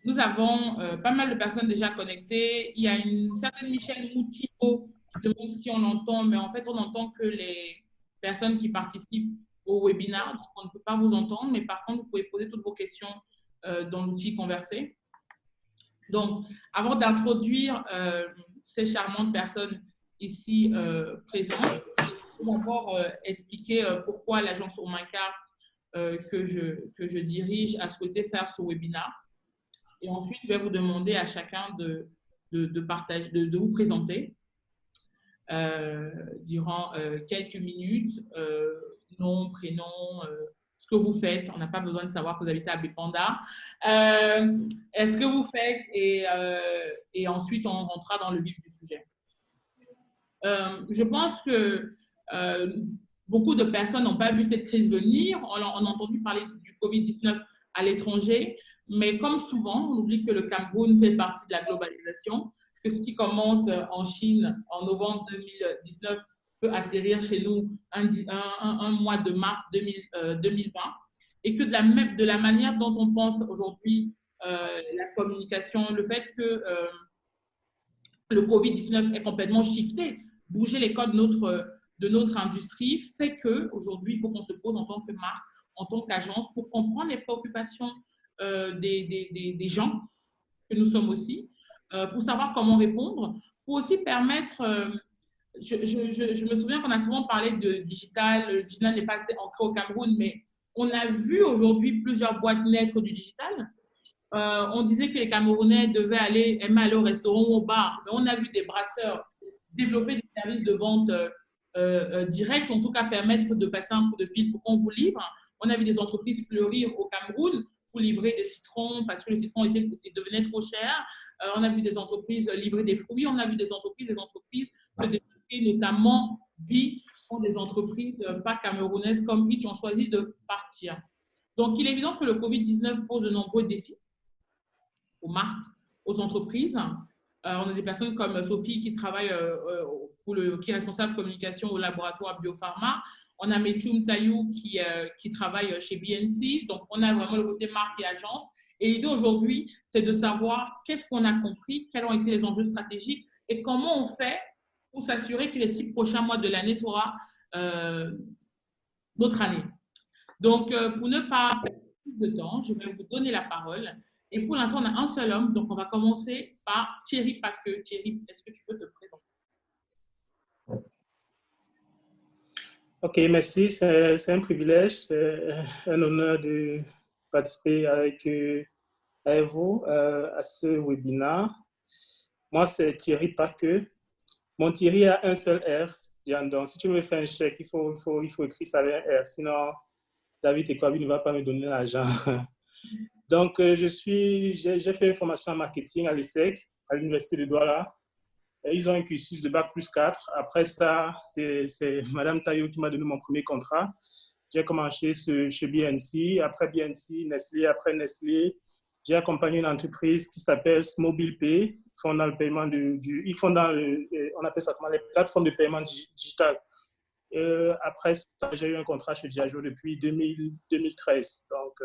nous avons pas mal de personnes déjà connectées. Il y a une certaine Michelle Moutico qui demande si on entend, mais en fait, on n'entend que les personnes qui participent au webinaire. Donc, on ne peut pas vous entendre, mais par contre, vous pouvez poser toutes vos questions dans l'outil Converser. Donc, avant d'introduire ces charmantes personnes ici présentes, je vais d'abord expliquer pourquoi l'agence Omaca que je dirige a souhaité faire ce webinaire. Et ensuite, je vais vous demander à chacun de partager, de vous présenter durant quelques minutes, nom, prénom, ce que vous faites. On n'a pas besoin de savoir que vous habitez à Bipanda. Est-ce que vous faites et ensuite on rentrera dans le vif du sujet. Je pense que beaucoup de personnes n'ont pas vu cette crise venir. On a entendu parler du Covid-19 à l'étranger, mais comme souvent, on oublie que le Cameroun fait partie de la globalisation, que ce qui commence en Chine en novembre 2019 peut atterrir chez nous un mois de mars 2020, et que de la manière dont on pense aujourd'hui la communication, le fait que le Covid-19 est complètement shifté, bouger les codes de notre industrie fait qu'aujourd'hui, il faut qu'on se pose en tant que marque, en tant qu'agence, pour comprendre les préoccupations des gens que nous sommes aussi, pour savoir comment répondre, pour aussi permettre, je me souviens qu'on a souvent parlé de digital, le digital n'est pas assez ancré au Cameroun, mais on a vu aujourd'hui plusieurs boîtes naître du digital. On disait que les Camerounais aimer aller au restaurant ou au bar, mais on a vu des brasseurs développer des services de vente direct, en tout cas permettre de passer un coup de fil pour qu'on vous livre. On a vu des entreprises fleurir au Cameroun pour livrer des citrons parce que le citron devenait trop cher. On a vu des entreprises livrer des fruits. On a vu des entreprises se développer, notamment BI, des entreprises pas camerounaises comme BI qui ont choisi de partir. Donc, il est évident que le Covid-19 pose de nombreux défis aux marques, aux entreprises. On a des personnes comme Sophie qui travaille qui est responsable de communication au laboratoire Biopharma. On a Metchoum Tayou qui travaille chez BNC. Donc, on a vraiment le côté marque et agence. Et l'idée aujourd'hui, c'est de savoir qu'est-ce qu'on a compris, quels ont été les enjeux stratégiques et comment on fait pour s'assurer que les 6 prochains mois de l'année sera notre année. Donc, pour ne pas perdre plus de temps, je vais vous donner la parole. Et pour l'instant, on a un seul homme, donc on va commencer par Thierry Paqueux. Thierry, est-ce que tu peux te présenter? Ok, merci. C'est un privilège, c'est un honneur de participer avec vous à ce webinaire. Moi, c'est Thierry Paqueux. Mon Thierry a un seul R. Donc, si tu me fais un chèque, il faut écrire ça avec un R. Sinon, David Ekwabi ne va pas me donner l'argent. Donc, j'ai fait une formation en marketing à l'ESSEC, à l'Université de Douala. Ils ont un cursus de Bac+4. Après ça, c'est Madame Tayo qui m'a donné mon premier contrat. J'ai commencé chez BNC. Après BNC, Nestlé. Après Nestlé, j'ai accompagné une entreprise qui s'appelle Mobile Pay. Ils font dans le paiement ils font dans on appelle ça comment, les plateformes de paiement digital. Après ça, j'ai eu un contrat chez Diageo depuis 2013. Donc,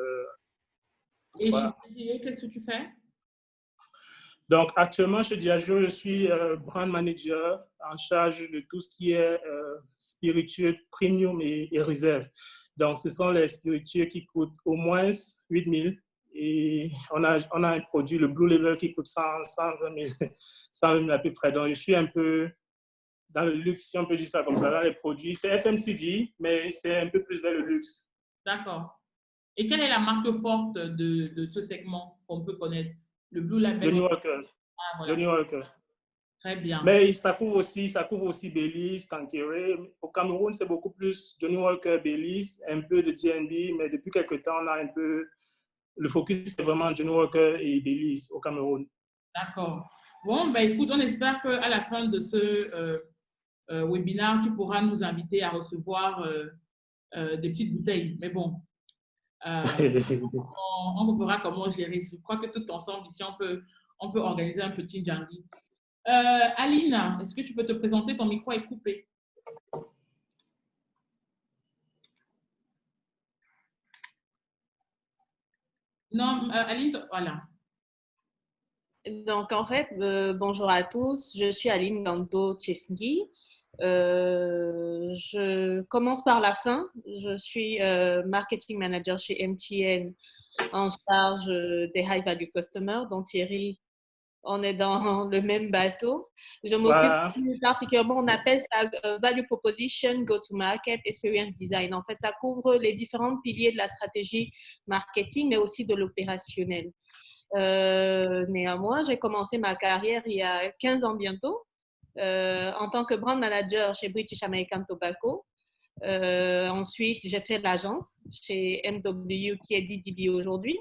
Et voilà. chez Diageo, qu'est-ce que tu fais? Donc, actuellement, chez Diageo, je suis brand manager en charge de tout ce qui est spiritueux, premium et réserve. Donc, ce sont les spiritueux qui coûtent au moins 8 000 et on a un produit, le Blue Level, qui coûte 120 000 à peu près. Donc, je suis un peu dans le luxe, si on peut dire ça comme ça, dans les produits. C'est FMCG, mais c'est un peu plus vers le luxe. D'accord. Et quelle est la marque forte de ce segment qu'on peut connaître? Le Blue Label. Johnny Walker. Ah, voilà. Johnny Walker. Très bien. Mais ça couvre aussi Baileys, Tanqueray. Au Cameroun, c'est beaucoup plus Johnny Walker, Baileys, un peu de D&B, mais depuis quelques temps, on a un peu... Le focus, c'est vraiment Johnny Walker et Baileys au Cameroun. D'accord. Bon, ben, écoute, on espère qu'à la fin de ce webinaire, tu pourras nous inviter à recevoir des petites bouteilles. Mais bon, euh, on verra comment gérer. Je crois que tout ensemble, ici, on peut organiser un petit jungle. Aline, est-ce que tu peux te présenter? Ton micro est coupé. Non, Aline, voilà. Donc, en fait, bonjour à tous. Je suis Aline Ganto Chesngi. Je commence par la fin. Je suis marketing manager chez MTN en charge des high value customers, dont Thierry, on est dans le même bateau. Je m'occupe Voilà. plus particulièrement, on appelle ça value proposition, go-to-market, experience design. En fait, ça couvre les différents piliers de la stratégie marketing, mais aussi de l'opérationnel. Néanmoins, j'ai commencé ma carrière il y a 15 ans bientôt en tant que brand manager chez British American Tobacco. Ensuite, j'ai fait l'agence chez MW qui est DDB aujourd'hui.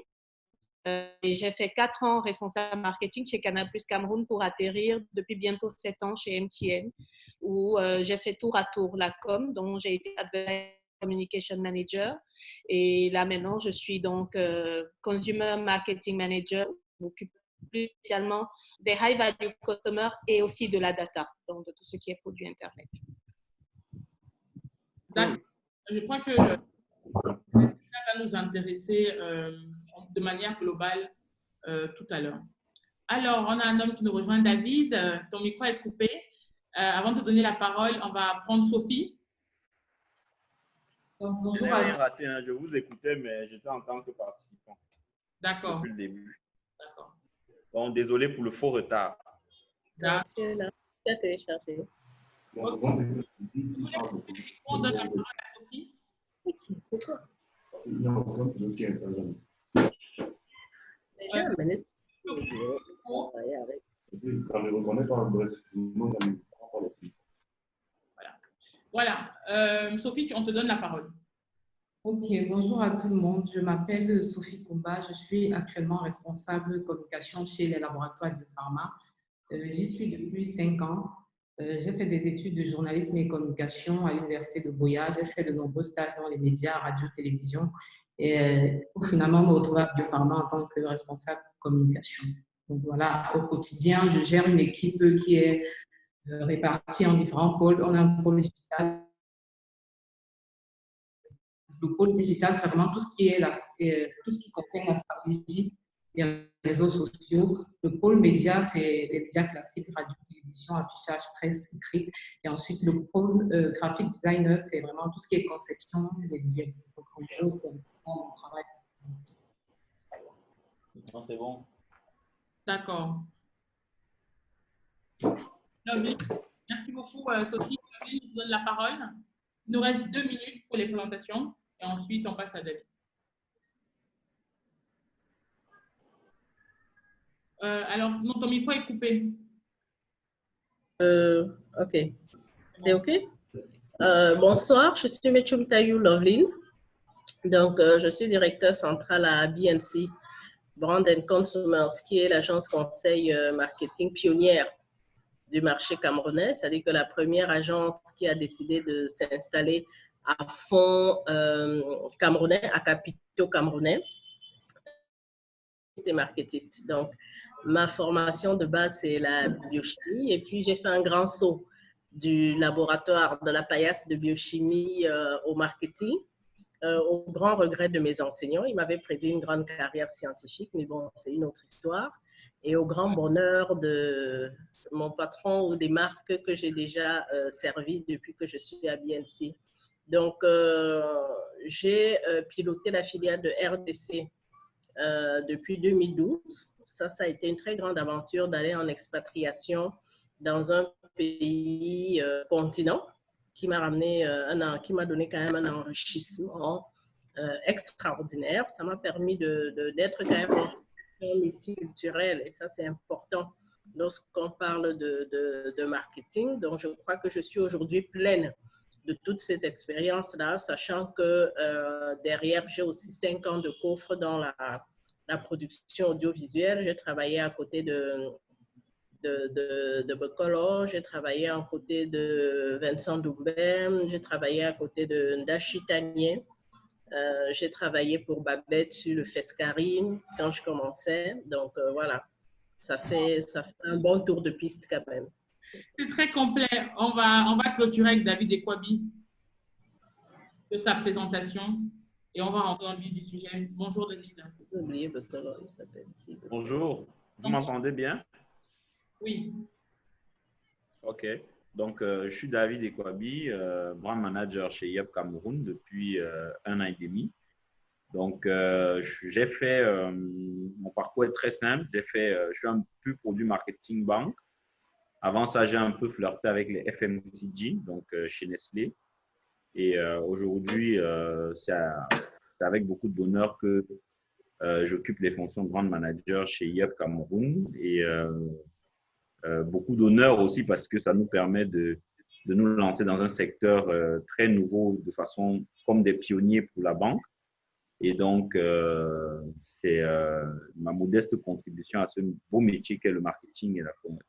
Et j'ai fait 4 ans responsable marketing chez Canal+ Cameroun pour atterrir depuis bientôt 7 ans chez MTN où j'ai fait tour à tour la com, dont j'ai été Advertising Communication Manager. Et là maintenant, je suis donc Consumer Marketing Manager, je m'occupe plus spécialement des high value customers et aussi de la data, donc de tout ce qui est produit Internet. D'accord. Je crois que ça va nous intéresser de manière globale tout à l'heure. Alors, on a un homme qui nous rejoint, David. Ton micro est coupé. Avant de te donner la parole, on va prendre Sophie. Je n'ai rien raté, hein. Je vous écoutais, mais j'étais en tant que participant. D'accord. Depuis le début. D'accord. Donc, désolé pour le faux retard. Là, tu as téléchargé. On donne la parole à Sophie. C'est toi. Voilà. Sophie, on te donne la parole. Ok, bonjour à tout le monde. Je m'appelle Sophie Koumba. Je suis actuellement responsable communication chez les laboratoires de pharma. J'y suis depuis 5 ans. J'ai fait des études de journalisme et communication à l'université de Boya. J'ai fait de nombreux stages dans les médias, radio, télévision. Et pour finalement me retrouver à Biopharma en tant que responsable communication. Donc voilà, au quotidien, je gère une équipe qui est répartie en différents pôles. On a un pôle digital. Le pôle digital, c'est vraiment tout ce qui est tout ce qui contient la stratégie des réseaux sociaux. Le pôle média, c'est les médias classiques, radio, télévision, affichage, presse écrite. Et ensuite, le pôle graphic designer, c'est vraiment tout ce qui est conception des visuels. Donc, en gros, c'est mon travail. Non, c'est bon. D'accord. Merci beaucoup, Sophie. Je vous donne la parole. Il nous reste 2 minutes pour les présentations et ensuite, on passe à David. Alors, non, ton micro est coupé. Ok. C'est ok? Bonsoir, je suis Mechum Tayou Loveline. Donc, je suis directeur central à BNC, Brand and Consumers, qui est l'agence conseil marketing pionnière du marché camerounais. C'est-à-dire que la première agence qui a décidé de s'installer à fond camerounais, à capitaux camerounais, c'est marketiste. Donc, ma formation de base, c'est la biochimie. Et puis, j'ai fait un grand saut du laboratoire de la paillasse de biochimie au marketing, au grand regret de mes enseignants. Ils m'avaient prédit une grande carrière scientifique, mais bon, c'est une autre histoire. Et au grand bonheur de mon patron ou des marques que j'ai déjà servies depuis que je suis à BNC. Donc, j'ai piloté la filiale de RDC depuis 2012. Ça a été une très grande aventure d'aller en expatriation dans un pays continent qui m'a ramené qui m'a donné quand même un enrichissement extraordinaire. Ça m'a permis d'être quand même dans une situation multiculturelle et ça c'est important lorsqu'on parle de marketing. Donc je crois que je suis aujourd'hui pleine de toutes ces expériences-là, sachant que derrière, j'ai aussi 5 ans de coffre dans la production audiovisuelle. J'ai travaillé à côté de Bokolo, j'ai travaillé à côté de Vincent Doumbem, j'ai travaillé à côté de Ndachi Tanier, j'ai travaillé pour Babette sur le Fescarim quand je commençais. Donc voilà, ça fait un bon tour de piste quand même. C'est très complet. On va clôturer avec David Ekwabi de sa présentation et on va rentrer dans le vif du sujet. Bonjour David. Bonjour. Vous m'entendez bien? Oui. OK. Donc, je suis David Ekwabi, brand manager chez Yep Cameroun depuis 1 an et demi. Donc, j'ai fait, mon parcours est très simple. Je suis un peu produit marketing banque. Avant ça, j'ai un peu flirté avec les FMCG, donc chez Nestlé. Et aujourd'hui, c'est avec beaucoup de bonheur que j'occupe les fonctions de brand manager chez Yep Cameroun. Et beaucoup d'honneur aussi parce que ça nous permet de nous lancer dans un secteur très nouveau de façon comme des pionniers pour la banque. Et donc, c'est ma modeste contribution à ce beau métier qu'est le marketing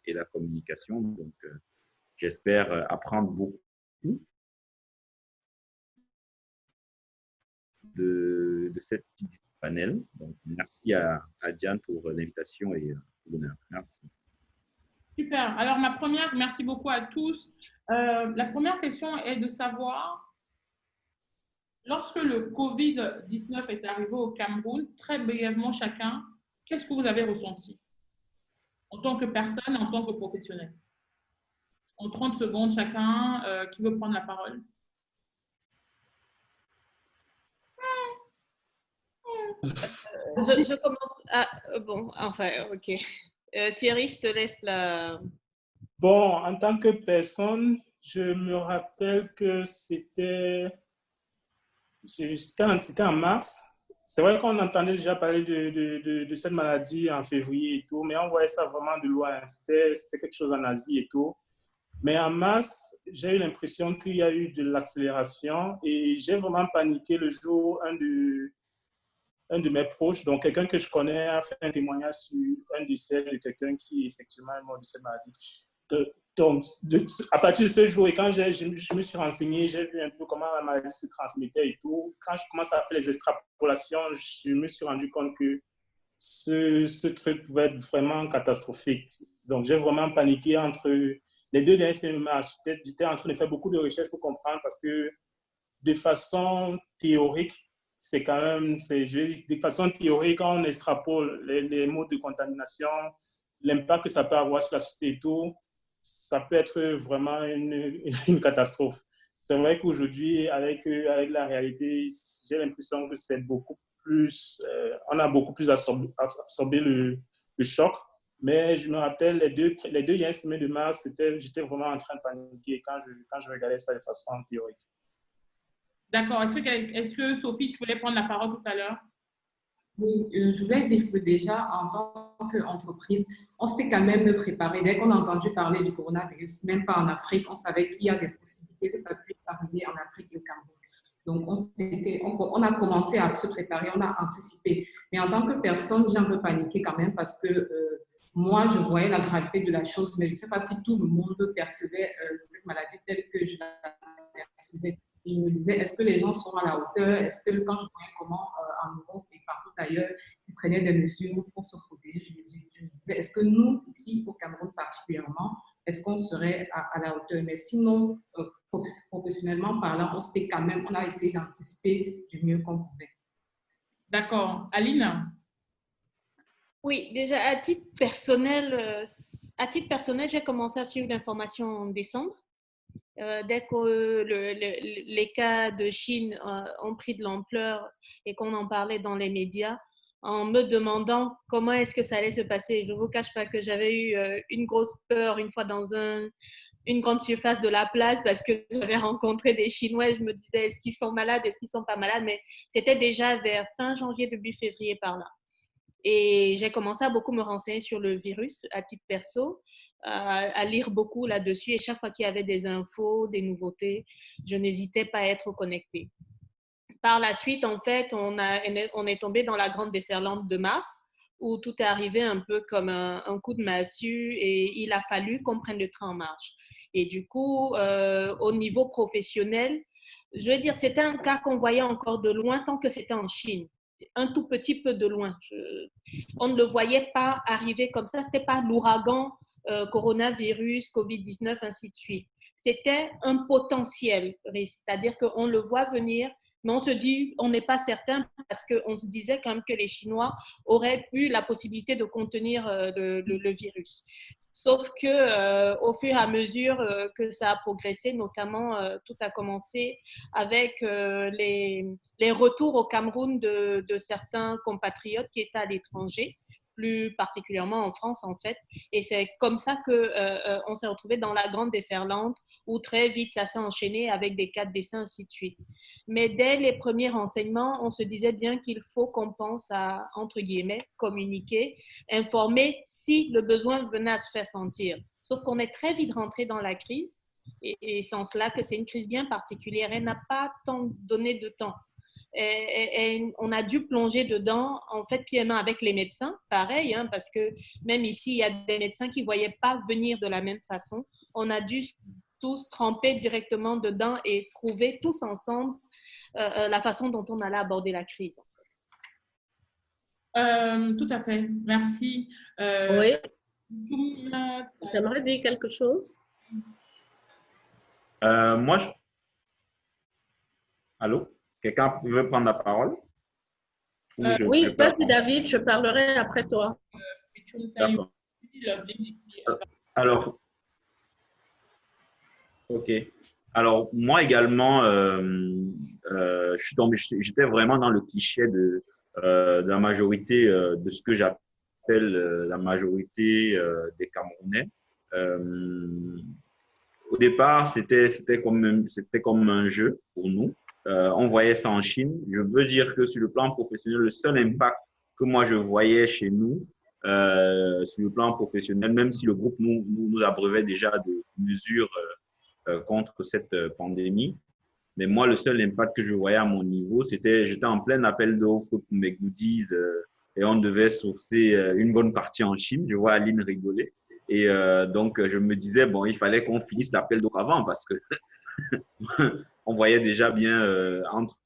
et la communication. Donc, j'espère apprendre beaucoup de cette petite panel. Donc, merci à Diane pour l'invitation et l'honneur. Merci. Super. Alors, merci beaucoup à tous. La première question est de savoir, lorsque le COVID-19 est arrivé au Cameroun, très brièvement chacun, qu'est-ce que vous avez ressenti en tant que personne, en tant que professionnel? En 30 secondes chacun, qui veut prendre la parole? Je commence à... Bon, enfin, ok. Thierry, je te laisse la... Bon, en tant que personne, je me rappelle que c'était en mars. C'est vrai qu'on entendait déjà parler de cette maladie en février et tout, mais on voyait ça vraiment de loin. C'était quelque chose en Asie et tout. Mais en mars, j'ai eu l'impression qu'il y a eu de l'accélération et j'ai vraiment paniqué le jour où un de mes proches, donc quelqu'un que je connais, a fait un témoignage sur un décès de quelqu'un qui effectivement est mort de cette maladie. Donc, à partir de ce jour, et quand je me suis renseigné, j'ai vu un peu comment la maladie se transmettait et tout. Quand je commence à faire les extrapolations, je me suis rendu compte que ce truc pouvait être vraiment catastrophique. Donc, j'ai vraiment paniqué entre les 2 dernières semaines. J'étais en train de faire beaucoup de recherches pour comprendre parce que de façon théorique, c'est quand même, de façon théorique, quand on extrapole les modes de contamination, l'impact que ça peut avoir sur la société et tout, ça peut être vraiment une catastrophe. C'est vrai qu'aujourd'hui, avec la réalité, j'ai l'impression que c'est beaucoup plus, on a beaucoup plus absorbé le choc. Mais je me rappelle, les deux dernières semaines de mars, j'étais vraiment en train de paniquer quand je regardais ça de façon théorique. D'accord. Est-ce que Sophie, tu voulais prendre la parole tout à l'heure? Oui, je voulais dire que déjà, en tant qu'entreprise, on s'était quand même préparé. Dès qu'on a entendu parler du coronavirus, même pas en Afrique, on savait qu'il y a des possibilités que ça puisse arriver en Afrique et au Cameroun. Donc, on a commencé à se préparer, on a anticipé. Mais en tant que personne, j'ai un peu paniqué quand même parce que moi, je voyais la gravité de la chose, mais je ne sais pas si tout le monde percevait cette maladie telle que je la percevais. Je me disais, est-ce que les gens sont à la hauteur? Est-ce que quand je voyais comment en Europe et partout ailleurs, ils prenaient des mesures pour se protéger, je me disais, est-ce que nous, ici au Cameroun particulièrement, est-ce qu'on serait à la hauteur? Mais sinon, professionnellement parlant, on a essayé d'anticiper du mieux qu'on pouvait. D'accord. Aline? Oui, déjà à titre personnel, j'ai commencé à suivre l'information en décembre. Dès que les cas de Chine ont pris de l'ampleur et qu'on en parlait dans les médias, en me demandant comment est-ce que ça allait se passer. Je ne vous cache pas que j'avais eu une grosse peur une fois dans une grande surface de la place parce que j'avais rencontré des Chinois. Je me disais, est-ce qu'ils sont malades, est-ce qu'ils ne sont pas malades? Mais c'était déjà vers fin janvier, début février par là. Et j'ai commencé à beaucoup me renseigner sur le virus à titre perso, à lire beaucoup là-dessus. Et chaque fois qu'il y avait des infos, des nouveautés, je n'hésitais pas à être connectée. Par la suite, en fait, on est tombé dans la grande déferlante de mars, où tout est arrivé un peu comme un coup de massue et il a fallu qu'on prenne le train en marche. Et du coup, au niveau professionnel, je veux dire, c'était un cas qu'on voyait encore de loin tant que c'était en Chine. Un tout petit peu de loin. On ne le voyait pas arriver comme ça. Ce n'était pas l'ouragan coronavirus, COVID-19, ainsi de suite. C'était un potentiel risque, c'est-à-dire qu'on le voit venir, Mais on se dit, on n'est pas certain parce qu'on se disait quand même que les Chinois auraient eu la possibilité de contenir le virus. Sauf que au fur et à mesure que ça a progressé, notamment tout a commencé avec les retours au Cameroun de certains compatriotes qui étaient à l'étranger, plus particulièrement en France en fait. Et c'est comme ça qu'on s'est retrouvé dans la grande déferlante où très vite ça s'est enchaîné avec des cas de décès, ainsi de suite. Mais dès les premiers renseignements, on se disait bien qu'il faut qu'on pense à, entre guillemets, communiquer, informer si le besoin venait à se faire sentir. Sauf qu'on est très vite rentré dans la crise et c'est en cela que c'est une crise bien particulière. Elle n'a pas tant donné de temps. Et on a dû plonger dedans, en fait, pieds et mains avec les médecins, pareil, hein, parce que même ici, il y a des médecins qui ne voyaient pas venir de la même façon. On a dû tous tremper directement dedans et trouver tous ensemble la façon dont on allait aborder la crise. Tout à fait, merci. Oui, j'aimerais dire quelque chose. Moi, Allô? Quelqu'un veut prendre la parole? Oui, vas-y David, je parlerai après toi. D'accord. Alors, ok. Alors, moi également, j'étais vraiment dans le cliché de la majorité de ce que j'appelle la majorité des Camerounais. Au départ, c'était comme un jeu pour nous. On voyait ça en Chine. Je veux dire que sur le plan professionnel, le seul impact que moi je voyais chez nous, sur le plan professionnel, même si le groupe nous abreuvait déjà de mesures contre cette pandémie, mais moi, le seul impact que je voyais à mon niveau, j'étais en plein appel d'offres pour mes goodies et on devait sourcer une bonne partie en Chine. Je vois Aline rigoler. Et donc, je me disais, bon, il fallait qu'on finisse l'appel d'offres avant parce que on voyait déjà bien entre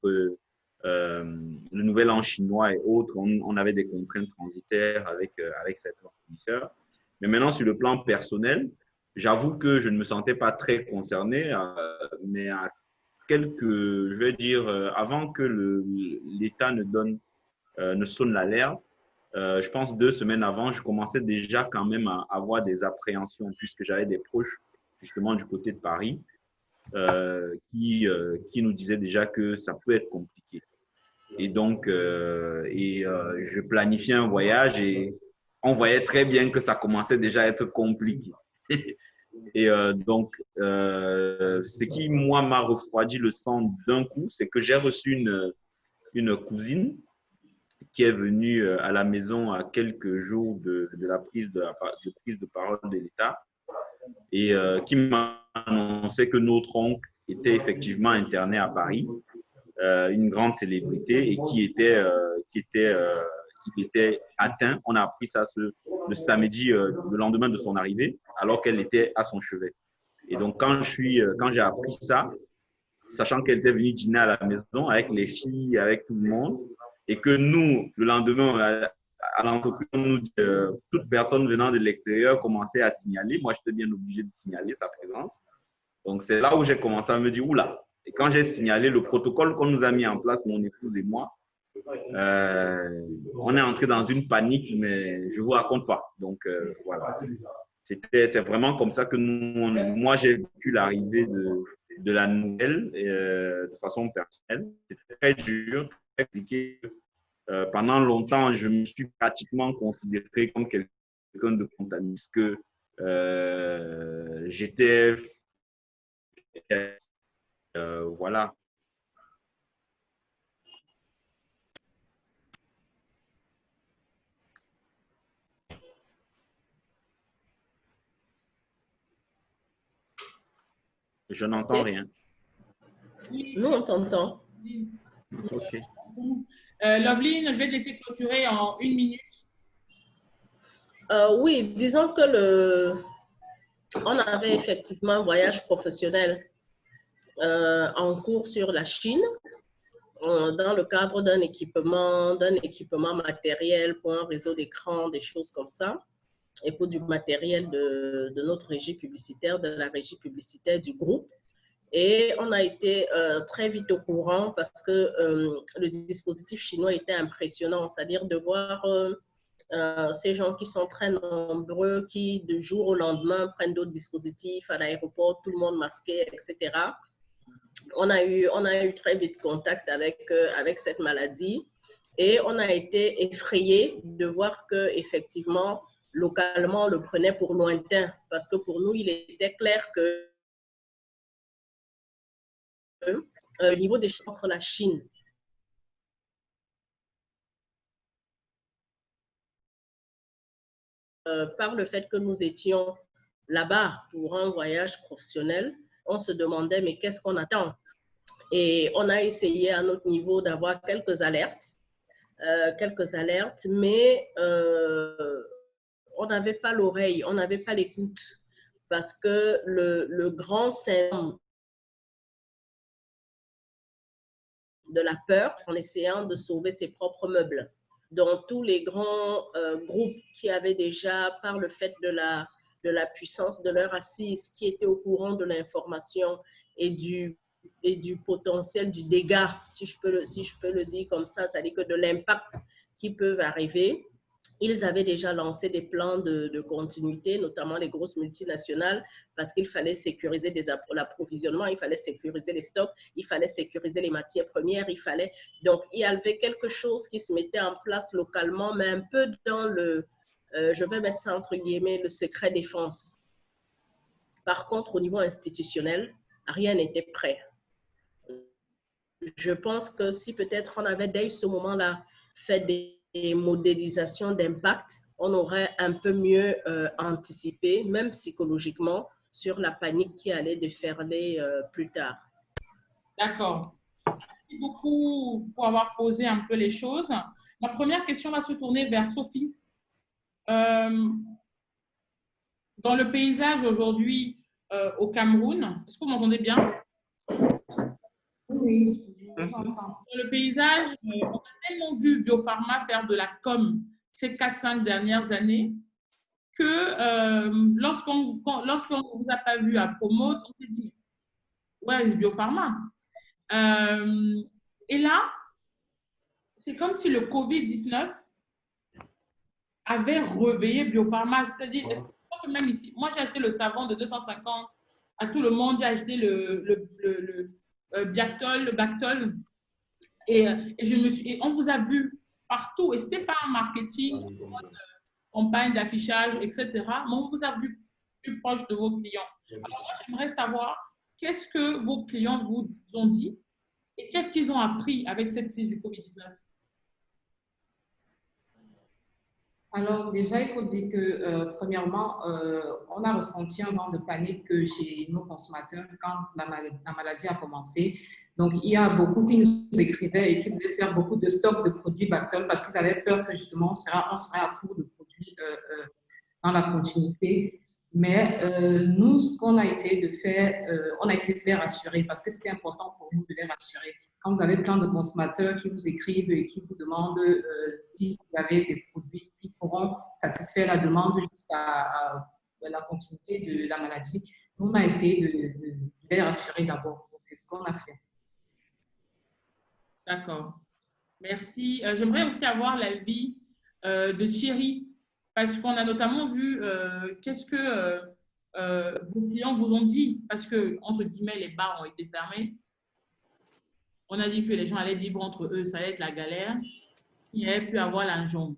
le nouvel an chinois et autres, on avait des contraintes transitaires avec cet fournisseur. Mais maintenant, sur le plan personnel, j'avoue que je ne me sentais pas très concerné, mais à je vais dire, avant que l'État ne sonne l'alerte, je pense 2 semaines avant, je commençais déjà quand même à avoir des appréhensions puisque j'avais des proches justement du côté de Paris qui nous disaient déjà que ça peut être compliqué. Et donc, je planifiais un voyage et on voyait très bien que ça commençait déjà à être compliqué. Et donc, ce qui, moi, m'a refroidi le sang d'un coup, c'est que j'ai reçu une cousine qui est venue à la maison à quelques jours de la prise de parole de l'État et qui m'a annoncé que notre oncle était effectivement interné à Paris, une grande célébrité et qui était atteint. On a appris ça le samedi, le lendemain de son arrivée, alors qu'elle était à son chevet. Et donc, quand j'ai appris ça, sachant qu'elle était venue dîner à la maison avec les filles, avec tout le monde, et que nous, le lendemain, à l'entreprise, toute personne venant de l'extérieur commençait à signaler. Moi, j'étais bien obligé de signaler sa présence. Donc, c'est là où j'ai commencé à me dire, oula. Et quand j'ai signalé le protocole qu'on nous a mis en place, mon épouse et moi, on est entré dans une panique, mais je ne vous raconte pas. Donc, voilà. C'est vraiment comme ça que moi, j'ai vécu l'arrivée de la nouvelle de façon personnelle. C'était très dur, très compliqué. Pendant longtemps, je me suis pratiquement considéré comme quelqu'un de contaminé, puisque j'étais… voilà. Je n'entends rien. Nous, on t'entend. OK. Loveline, je vais te laisser clôturer en 1 minute. Oui, disons que on avait effectivement un voyage professionnel en cours sur la Chine dans le cadre d'un équipement matériel pour un réseau d'écran, des choses comme ça, et pour du matériel de notre régie publicitaire, de la régie publicitaire du groupe. Et on a été très vite au courant parce que le dispositif chinois était impressionnant, c'est-à-dire de voir ces gens qui sont très nombreux, qui de jour au lendemain prennent d'autres dispositifs à l'aéroport, tout le monde masqué, etc. On a eu très vite contact avec cette maladie et on a été effrayés de voir qu'effectivement, localement, on le prenait pour lointain parce que pour nous, il était clair que au niveau des chiffres entre la Chine par le fait que nous étions là-bas pour un voyage professionnel, on se demandait mais qu'est-ce qu'on attend? Et on a essayé à notre niveau d'avoir quelques alertes, mais on n'avait pas l'oreille, on n'avait pas l'écoute parce que le grand symptôme de la peur en essayant de sauver ses propres meubles. Donc, tous les grands groupes qui avaient déjà, par le fait de la puissance de leur assise, qui étaient au courant de l'information et du potentiel du dégât, si je peux le dire comme ça, c'est-à-dire que de l'impact qui peut arriver, ils avaient déjà lancé des plans de continuité, notamment les grosses multinationales, parce qu'il fallait sécuriser l'approvisionnement, il fallait sécuriser les stocks, il fallait sécuriser les matières premières, donc il y avait quelque chose qui se mettait en place localement, mais un peu dans je vais mettre ça entre guillemets, le secret défense. Par contre, au niveau institutionnel, rien n'était prêt. Je pense que si peut-être on avait dès ce moment-là fait des modélisations d'impact, on aurait un peu mieux anticipé, même psychologiquement, sur la panique qui allait déferler plus tard. D'accord. Merci beaucoup pour avoir posé un peu les choses. Ma première question va se tourner vers Sophie. Dans le paysage aujourd'hui au Cameroun, est-ce que vous m'entendez bien? Oui, Dans le paysage, on a tellement vu Biopharma faire de la com ces 4-5 dernières années que lorsqu'on ne vous a pas vu à Promote, on s'est dit, ouais, c'est Biopharma. Et là, c'est comme si le Covid-19 avait réveillé Biopharma. C'est-à-dire, est-ce que même ici, moi j'ai acheté le savon de 250 à tout le monde, j'ai acheté le Biactol, le Bactol, et on vous a vu partout, et ce n'était pas un marketing, campagne d'affichage, etc., mais on vous a vu plus proche de vos clients. Alors moi, j'aimerais savoir qu'est-ce que vos clients vous ont dit et qu'est-ce qu'ils ont appris avec cette crise du Covid-19? alors déjà, il faut dire que premièrement, on a ressenti un vent de panique chez nos consommateurs quand la maladie a commencé. Donc, il y a beaucoup qui nous écrivaient et qui voulaient faire beaucoup de stocks de produits Bactol parce qu'ils avaient peur que justement, on serait à court de produits dans la continuité. Mais nous, ce qu'on a essayé de faire, on a essayé de les rassurer parce que c'était important pour nous de les rassurer. Quand vous avez plein de consommateurs qui vous écrivent et qui vous demandent si vous avez des produits qui pourront satisfaire la demande jusqu'à la continuité de la maladie, on a essayé de les rassurer d'abord. C'est ce qu'on a fait. D'accord. Merci. J'aimerais aussi avoir l'avis de Thierry, parce qu'on a notamment vu qu'est-ce que vos clients vous ont dit, parce que, entre guillemets, les bars ont été fermés. On a dit que les gens allaient vivre entre eux, ça allait être la galère. Il y avait pu avoir l'injonction.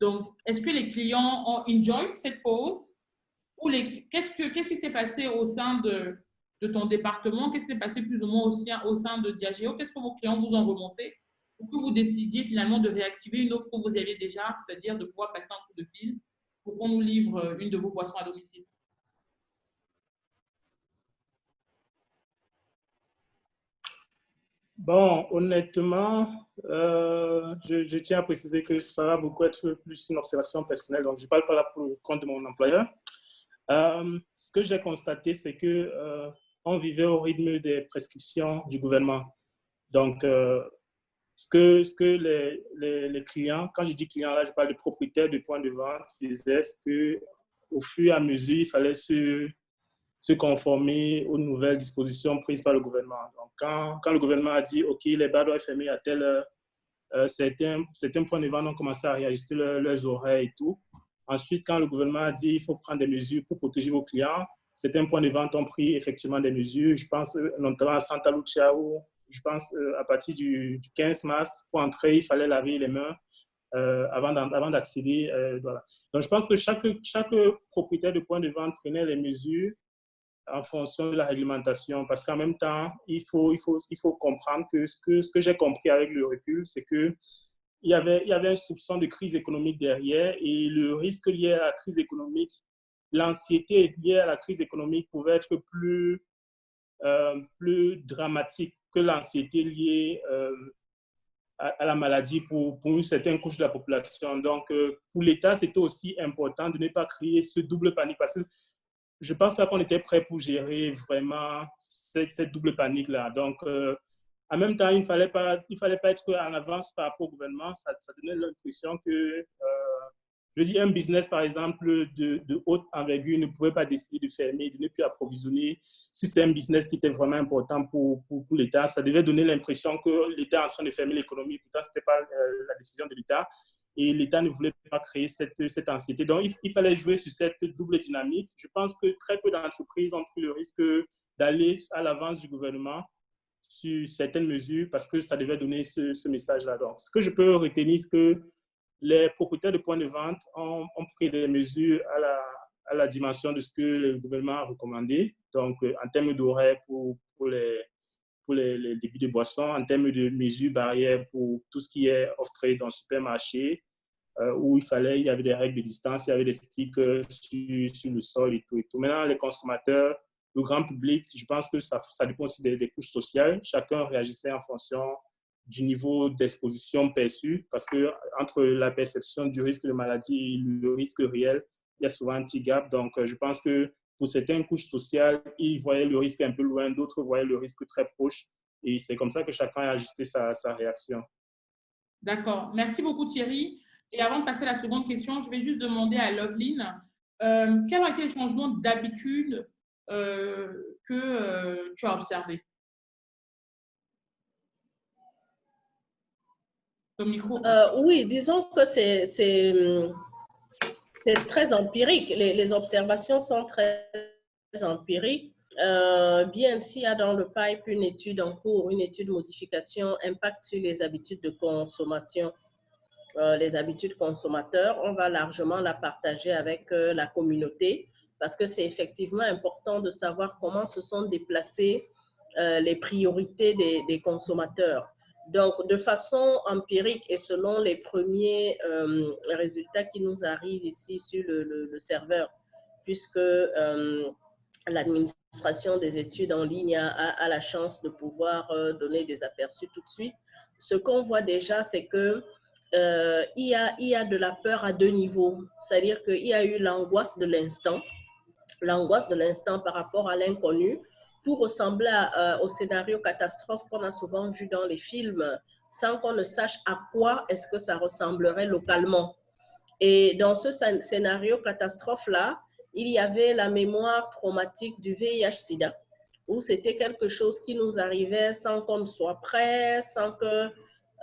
Donc, est-ce que les clients ont enjoy cette pause? Ou qu'est-ce qui s'est passé au sein de ton département? Qu'est-ce qui s'est passé plus ou moins au sein de Diageo? Qu'est-ce que vos clients vous ont remonté pour que vous décidiez finalement de réactiver une offre que vous aviez déjà, c'est-à-dire de pouvoir passer un coup de fil pour qu'on nous livre une de vos boissons à domicile? Bon, honnêtement, je tiens à préciser que ça va beaucoup être plus une observation personnelle. Donc, je ne parle pas là pour le compte de mon employeur. Ce que j'ai constaté, c'est que on vivait au rythme des prescriptions du gouvernement. Donc, ce que les clients, quand je dis clients, là, je parle de propriétaires de points de vente, faisaient, c'est qu'au fur et à mesure, il fallait se se conformer aux nouvelles dispositions prises par le gouvernement. Donc, quand le gouvernement a dit, OK, les bars doivent fermer à telle heure, certains points de vente ont commencé à réajuster leurs oreilles et tout. Ensuite, quand le gouvernement a dit, il faut prendre des mesures pour protéger vos clients, certains points de vente ont pris effectivement des mesures. Je pense notamment à Santa Lucia où, je pense, à partir du 15 mars, pour entrer, il fallait laver les mains avant d'accéder. Voilà. Donc, je pense que chaque propriétaire de point de vente prenait les mesures en fonction de la réglementation, parce qu'en même temps, il faut comprendre que ce que j'ai compris avec le recul, c'est que il y avait un soupçon de crise économique derrière, et le risque lié à la crise économique, l'anxiété liée à la crise économique pouvait être plus dramatique que l'anxiété liée à la maladie pour une certaine couche de la population. Donc, pour l'État, c'était aussi important de ne pas créer ce double panique, parce que je pense pas qu'on était prêt pour gérer vraiment cette double panique-là. Donc, en même temps, il fallait pas être en avance par rapport au gouvernement. Ça donnait l'impression que, je dis, un business, par exemple, de haute envergure ne pouvait pas décider de fermer, de ne plus approvisionner. Si c'est un business qui était vraiment important pour l'État, ça devait donner l'impression que l'État est en train de fermer l'économie. Pourtant, ce n'était pas la décision de l'État. Et l'État ne voulait pas créer cette anxiété. Donc, il fallait jouer sur cette double dynamique. Je pense que très peu d'entreprises ont pris le risque d'aller à l'avance du gouvernement sur certaines mesures parce que ça devait donner ce message-là. Donc, ce que je peux retenir, c'est que les propriétaires de points de vente ont pris des mesures à la dimension de ce que le gouvernement a recommandé. Donc, en termes d'horaire pour les débits de boissons, en termes de mesures barrières pour tout ce qui est off-trade dans le supermarché, où il y avait des règles de distance, il y avait des stickers sur le sol et tout. Maintenant, les consommateurs, le grand public, je pense que ça dépend aussi des couches sociales. Chacun réagissait en fonction du niveau d'exposition perçu, parce que entre la perception du risque de maladie et le risque réel, il y a souvent un petit gap. Donc, je pense que pour certaines couches sociales, ils voyaient le risque un peu loin, d'autres voyaient le risque très proche. Et c'est comme ça que chacun a ajusté sa réaction. D'accord. Merci beaucoup, Thierry. Et avant de passer à la seconde question, je vais juste demander à Loveline, quels ont été les changements d'habitude que tu as observés? Ton micro. Oui, disons que c'est très empirique. Les observations sont très empiriques. Bien s'il y a dans le pipe une étude en cours, une étude de modification, impact sur les habitudes de consommation, les habitudes consommateurs, on va largement la partager avec la communauté parce que c'est effectivement important de savoir comment se sont déplacées les priorités des consommateurs. Donc, de façon empirique et selon les premiers résultats qui nous arrivent ici sur le serveur, puisque l'administration des études en ligne a la chance de pouvoir donner des aperçus tout de suite. Ce qu'on voit déjà, c'est que il y a de la peur à deux niveaux. C'est-à-dire qu'il y a eu l'angoisse de l'instant par rapport à l'inconnu, pour ressembler au scénario catastrophe qu'on a souvent vu dans les films, sans qu'on ne sache à quoi est-ce que ça ressemblerait localement. Et dans ce scénario catastrophe-là, il y avait la mémoire traumatique du VIH-Sida, où c'était quelque chose qui nous arrivait sans qu'on soit prêt, sans que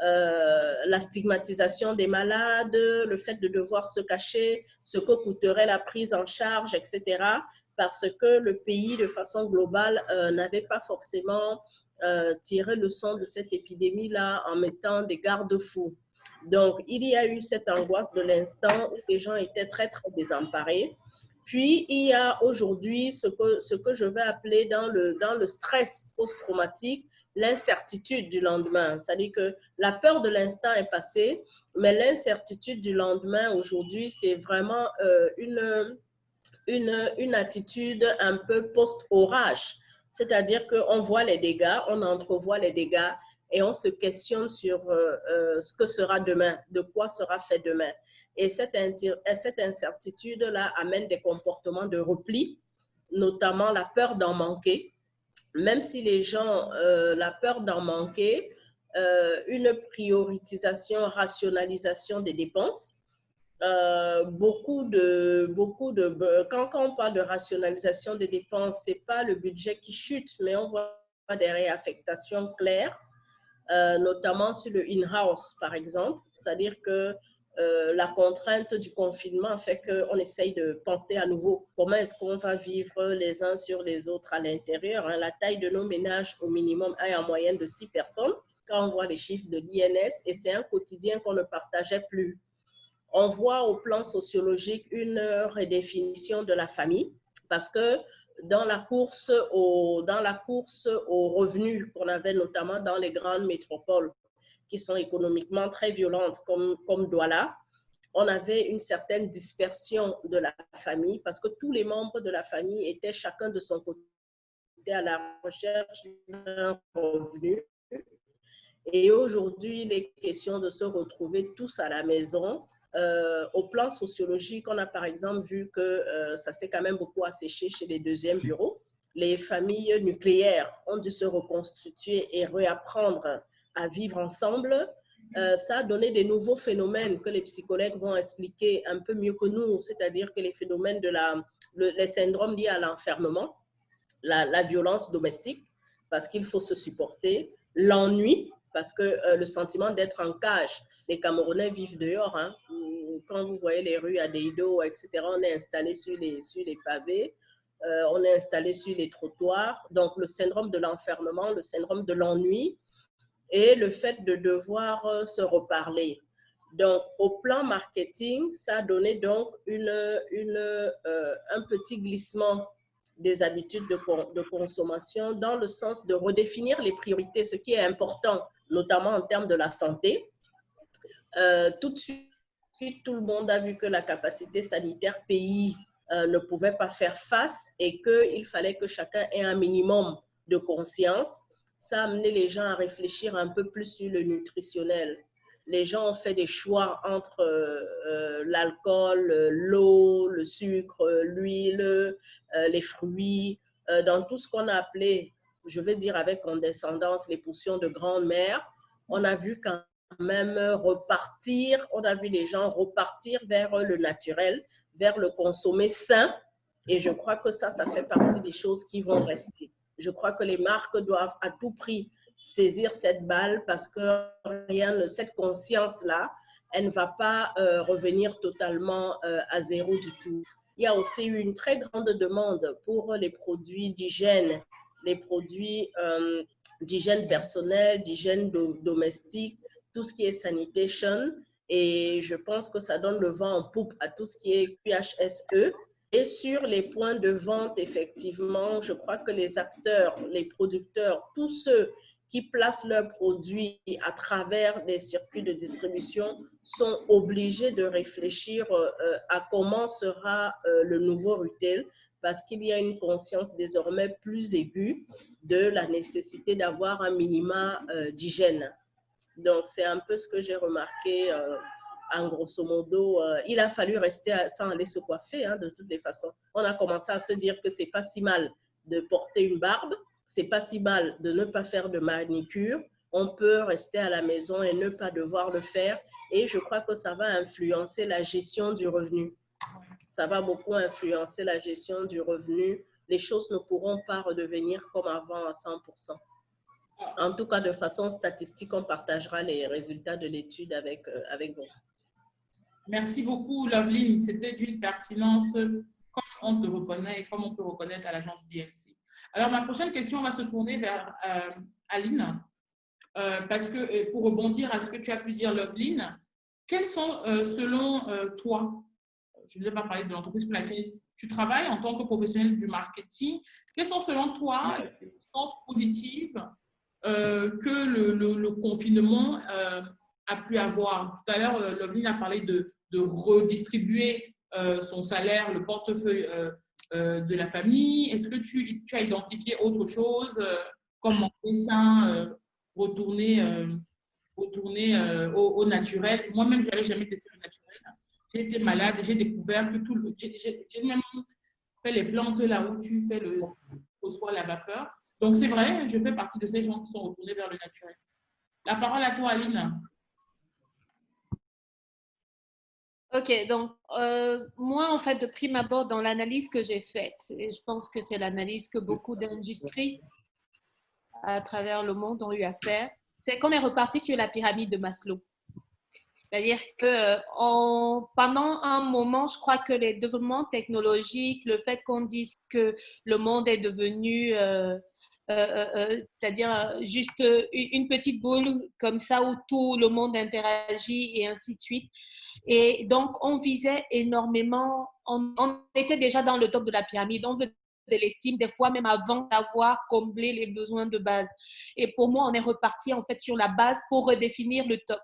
la stigmatisation des malades, le fait de devoir se cacher, ce que coûterait la prise en charge, etc., parce que le pays, de façon globale, n'avait pas forcément tiré leçon de cette épidémie-là en mettant des garde-fous. Donc, il y a eu cette angoisse de l'instant où les gens étaient très, très désemparés. Puis, il y a aujourd'hui ce que je vais appeler dans le stress post-traumatique, l'incertitude du lendemain. C'est-à-dire que la peur de l'instant est passée, mais l'incertitude du lendemain aujourd'hui, c'est vraiment une attitude un peu post-orage. C'est-à-dire qu'on voit les dégâts, on entrevoit les dégâts et on se questionne sur ce que sera demain, de quoi sera fait demain. Et cette incertitude-là amène des comportements de repli, notamment la peur d'en manquer. Même si les gens, la peur d'en manquer, une prioritisation, rationalisation des dépenses, quand on parle de rationalisation des dépenses, c'est pas le budget qui chute, mais on voit des réaffectations claires, notamment sur le in-house, par exemple. C'est-à-dire que la contrainte du confinement fait qu'on essaye de penser à nouveau comment est-ce qu'on va vivre les uns sur les autres à l'intérieur. La taille de nos ménages au minimum est en moyenne de 6 personnes quand on voit les chiffres de l'INS, et c'est un quotidien qu'on ne partageait plus. On voit au plan sociologique une redéfinition de la famille, parce que dans la course aux revenus qu'on avait notamment dans les grandes métropoles qui sont économiquement très violentes comme Douala, on avait une certaine dispersion de la famille parce que tous les membres de la famille étaient chacun de son côté à la recherche d'un revenu. Et aujourd'hui, il est question de se retrouver tous à la maison. Au plan sociologique, on a par exemple vu que ça s'est quand même beaucoup asséché chez les deuxièmes bureaux. Les familles nucléaires ont dû se reconstituer et réapprendre à vivre ensemble. Ça a donné des nouveaux phénomènes que les psychologues vont expliquer un peu mieux que nous, c'est-à-dire que les phénomènes les syndromes liés à l'enfermement, la violence domestique, parce qu'il faut se supporter, l'ennui, parce que le sentiment d'être en cage, les Camerounais vivent dehors. Hein. Quand vous voyez les rues à Deido, etc., on est installé sur les pavés, on est installé sur les trottoirs. Donc, le syndrome de l'enfermement, le syndrome de l'ennui et le fait de devoir se reparler. Donc, au plan marketing, ça a donné donc un petit glissement des habitudes de consommation dans le sens de redéfinir les priorités, ce qui est important, notamment en termes de la santé. Tout de suite, tout le monde a vu que la capacité sanitaire pays ne pouvait pas faire face et qu'il fallait que chacun ait un minimum de conscience. Ça a amené les gens à réfléchir un peu plus sur le nutritionnel. Les gens ont fait des choix entre l'alcool, l'eau, le sucre, l'huile, les fruits, dans tout ce qu'on a appelé, je vais dire avec condescendance, les portions de grand-mère. On a vu quand même on a vu les gens repartir vers le naturel, vers le consommer sain. Et je crois que ça fait partie des choses qui vont rester. Je crois que les marques doivent à tout prix saisir cette balle parce que cette conscience-là, elle ne va pas revenir totalement à zéro du tout. Il y a aussi eu une très grande demande pour les produits d'hygiène, les produits d'hygiène personnelle, d'hygiène domestique, tout ce qui est sanitation. Et je pense que ça donne le vent en poupe à tout ce qui est QHSE. Et sur les points de vente, effectivement, je crois que les acteurs, les producteurs, tous ceux qui placent leurs produits à travers des circuits de distribution sont obligés de réfléchir à comment sera le nouveau retail parce qu'il y a une conscience désormais plus aiguë de la nécessité d'avoir un minima d'hygiène. Donc, c'est un peu ce que j'ai remarqué en grosso modo. Il a fallu rester sans aller se coiffer, hein, de toutes les façons. On a commencé à se dire que c'est pas si mal de porter une barbe, c'est pas si mal de ne pas faire de manicure. On peut rester à la maison et ne pas devoir le faire. Et je crois que ça va influencer la gestion du revenu. Ça va beaucoup influencer la gestion du revenu. Les choses ne pourront pas redevenir comme avant à 100%. En tout cas, de façon statistique, on partagera les résultats de l'étude avec vous. Merci beaucoup, Loveline. C'était d'une pertinence comme on te reconnaît et comme on peut reconnaître à l'agence BNC. Alors, ma prochaine question va se tourner vers Aline, parce que pour rebondir à ce que tu as pu dire, Loveline, quels sont, selon toi, je ne vais pas parler de l'entreprise pour laquelle tu travailles en tant que professionnel du marketing, quelles sont selon toi les conséquences positives que le confinement a pu avoir? Tout à l'heure, Loveline a parlé de redistribuer son salaire, le portefeuille de la famille. Est-ce que tu as identifié autre chose comme mon dessin, retourner au naturel? Moi-même, je n'avais jamais testé le naturel. J'ai été malade, j'ai découvert que j'ai même fait les plantes là où tu fais le soit la vapeur. Donc, c'est vrai, je fais partie de ces gens qui sont retournés vers le naturel. La parole à toi, Aline. Ok, donc moi, en fait, de prime abord, dans l'analyse que j'ai faite, et je pense que c'est l'analyse que beaucoup d'industries à travers le monde ont eu à faire, c'est qu'on est reparti sur la pyramide de Maslow. C'est-à-dire que pendant un moment, je crois que les développements technologiques, le fait qu'on dise que le monde est devenu, c'est-à-dire juste une petite boule comme ça où tout le monde interagit et ainsi de suite. Et donc, on visait énormément, on était déjà dans le top de la pyramide, on veut de l'estime, des fois même avant d'avoir comblé les besoins de base. Et pour moi, on est reparti en fait sur la base pour redéfinir le top.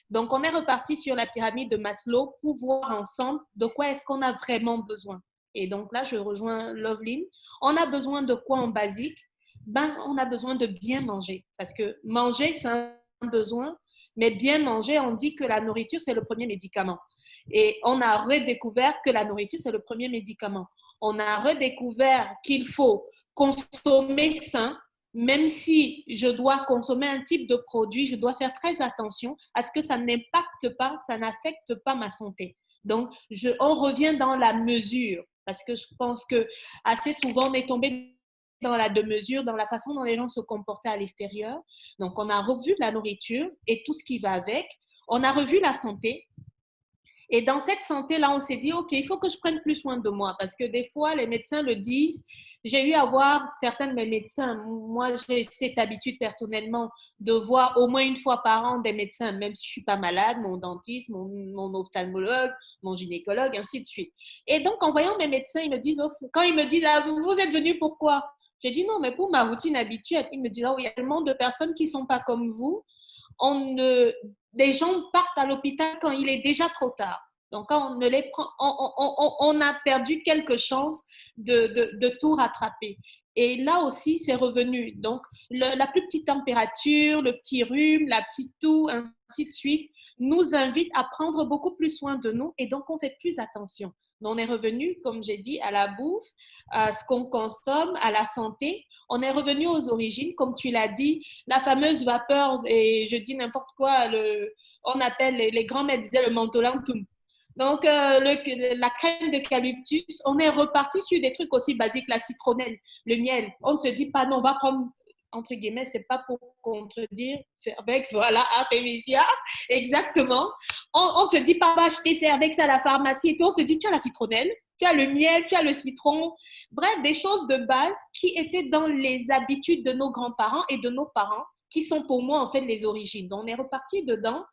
Donc, on est reparti sur la pyramide de Maslow pour voir ensemble de quoi est-ce qu'on a vraiment besoin. Et donc là, je rejoins Loveline. On a besoin de quoi en basique? Ben, on a besoin de bien manger. Parce que manger, c'est un besoin, mais bien manger, on dit que la nourriture, c'est le premier médicament. Et on a redécouvert que la nourriture, c'est le premier médicament. On a redécouvert qu'il faut consommer sain, même si je dois consommer un type de produit, je dois faire très attention à ce que ça n'impacte pas, ça n'affecte pas ma santé. Donc, on revient dans la mesure, parce que je pense que assez souvent, on est tombé dans la de-mesure, dans la façon dont les gens se comportaient à l'extérieur. Donc, on a revu la nourriture et tout ce qui va avec. On a revu la santé. Et dans cette santé-là, on s'est dit, OK, il faut que je prenne plus soin de moi parce que des fois, les médecins le disent. J'ai eu à voir certains de mes médecins. Moi, j'ai cette habitude personnellement de voir au moins une fois par an des médecins, même si je ne suis pas malade, mon dentiste, mon ophtalmologue, mon gynécologue, ainsi de suite. Et donc, en voyant mes médecins, ils me disent, oh, quand ils me disent, ah, vous êtes venu pourquoi? J'ai dit non, mais pour ma routine habituelle. Ils me disent, oh, il y a tellement de personnes qui ne sont pas comme vous. Des gens partent à l'hôpital quand il est déjà trop tard. Donc, quand on ne les prend, on a perdu quelques chances de tout rattraper. Et là aussi, c'est revenu. Donc, la plus petite température, le petit rhume, la petite toux, ainsi de suite, nous invite à prendre beaucoup plus soin de nous et donc on fait plus attention. On est revenu, comme j'ai dit, à la bouffe, à ce qu'on consomme, à la santé. On est revenu aux origines, comme tu l'as dit, la fameuse vapeur, et je dis n'importe quoi, on appelle, les grands-mères disaient le mentolantum. Donc, la crème d'eucalyptus, on est reparti sur des trucs aussi basiques, la citronnelle, le miel. On ne se dit pas, non, on va prendre, entre guillemets, c'est pas pour contredire, Fairvex, voilà, Artemisia, exactement. On ne se dit pas, va acheter Fairvex à la pharmacie et tout, on te dit, tu as la citronnelle, tu as le miel, tu as le citron, bref, des choses de base qui étaient dans les habitudes de nos grands-parents et de nos parents, qui sont pour moi en fait les origines. Donc, on est reparti dedans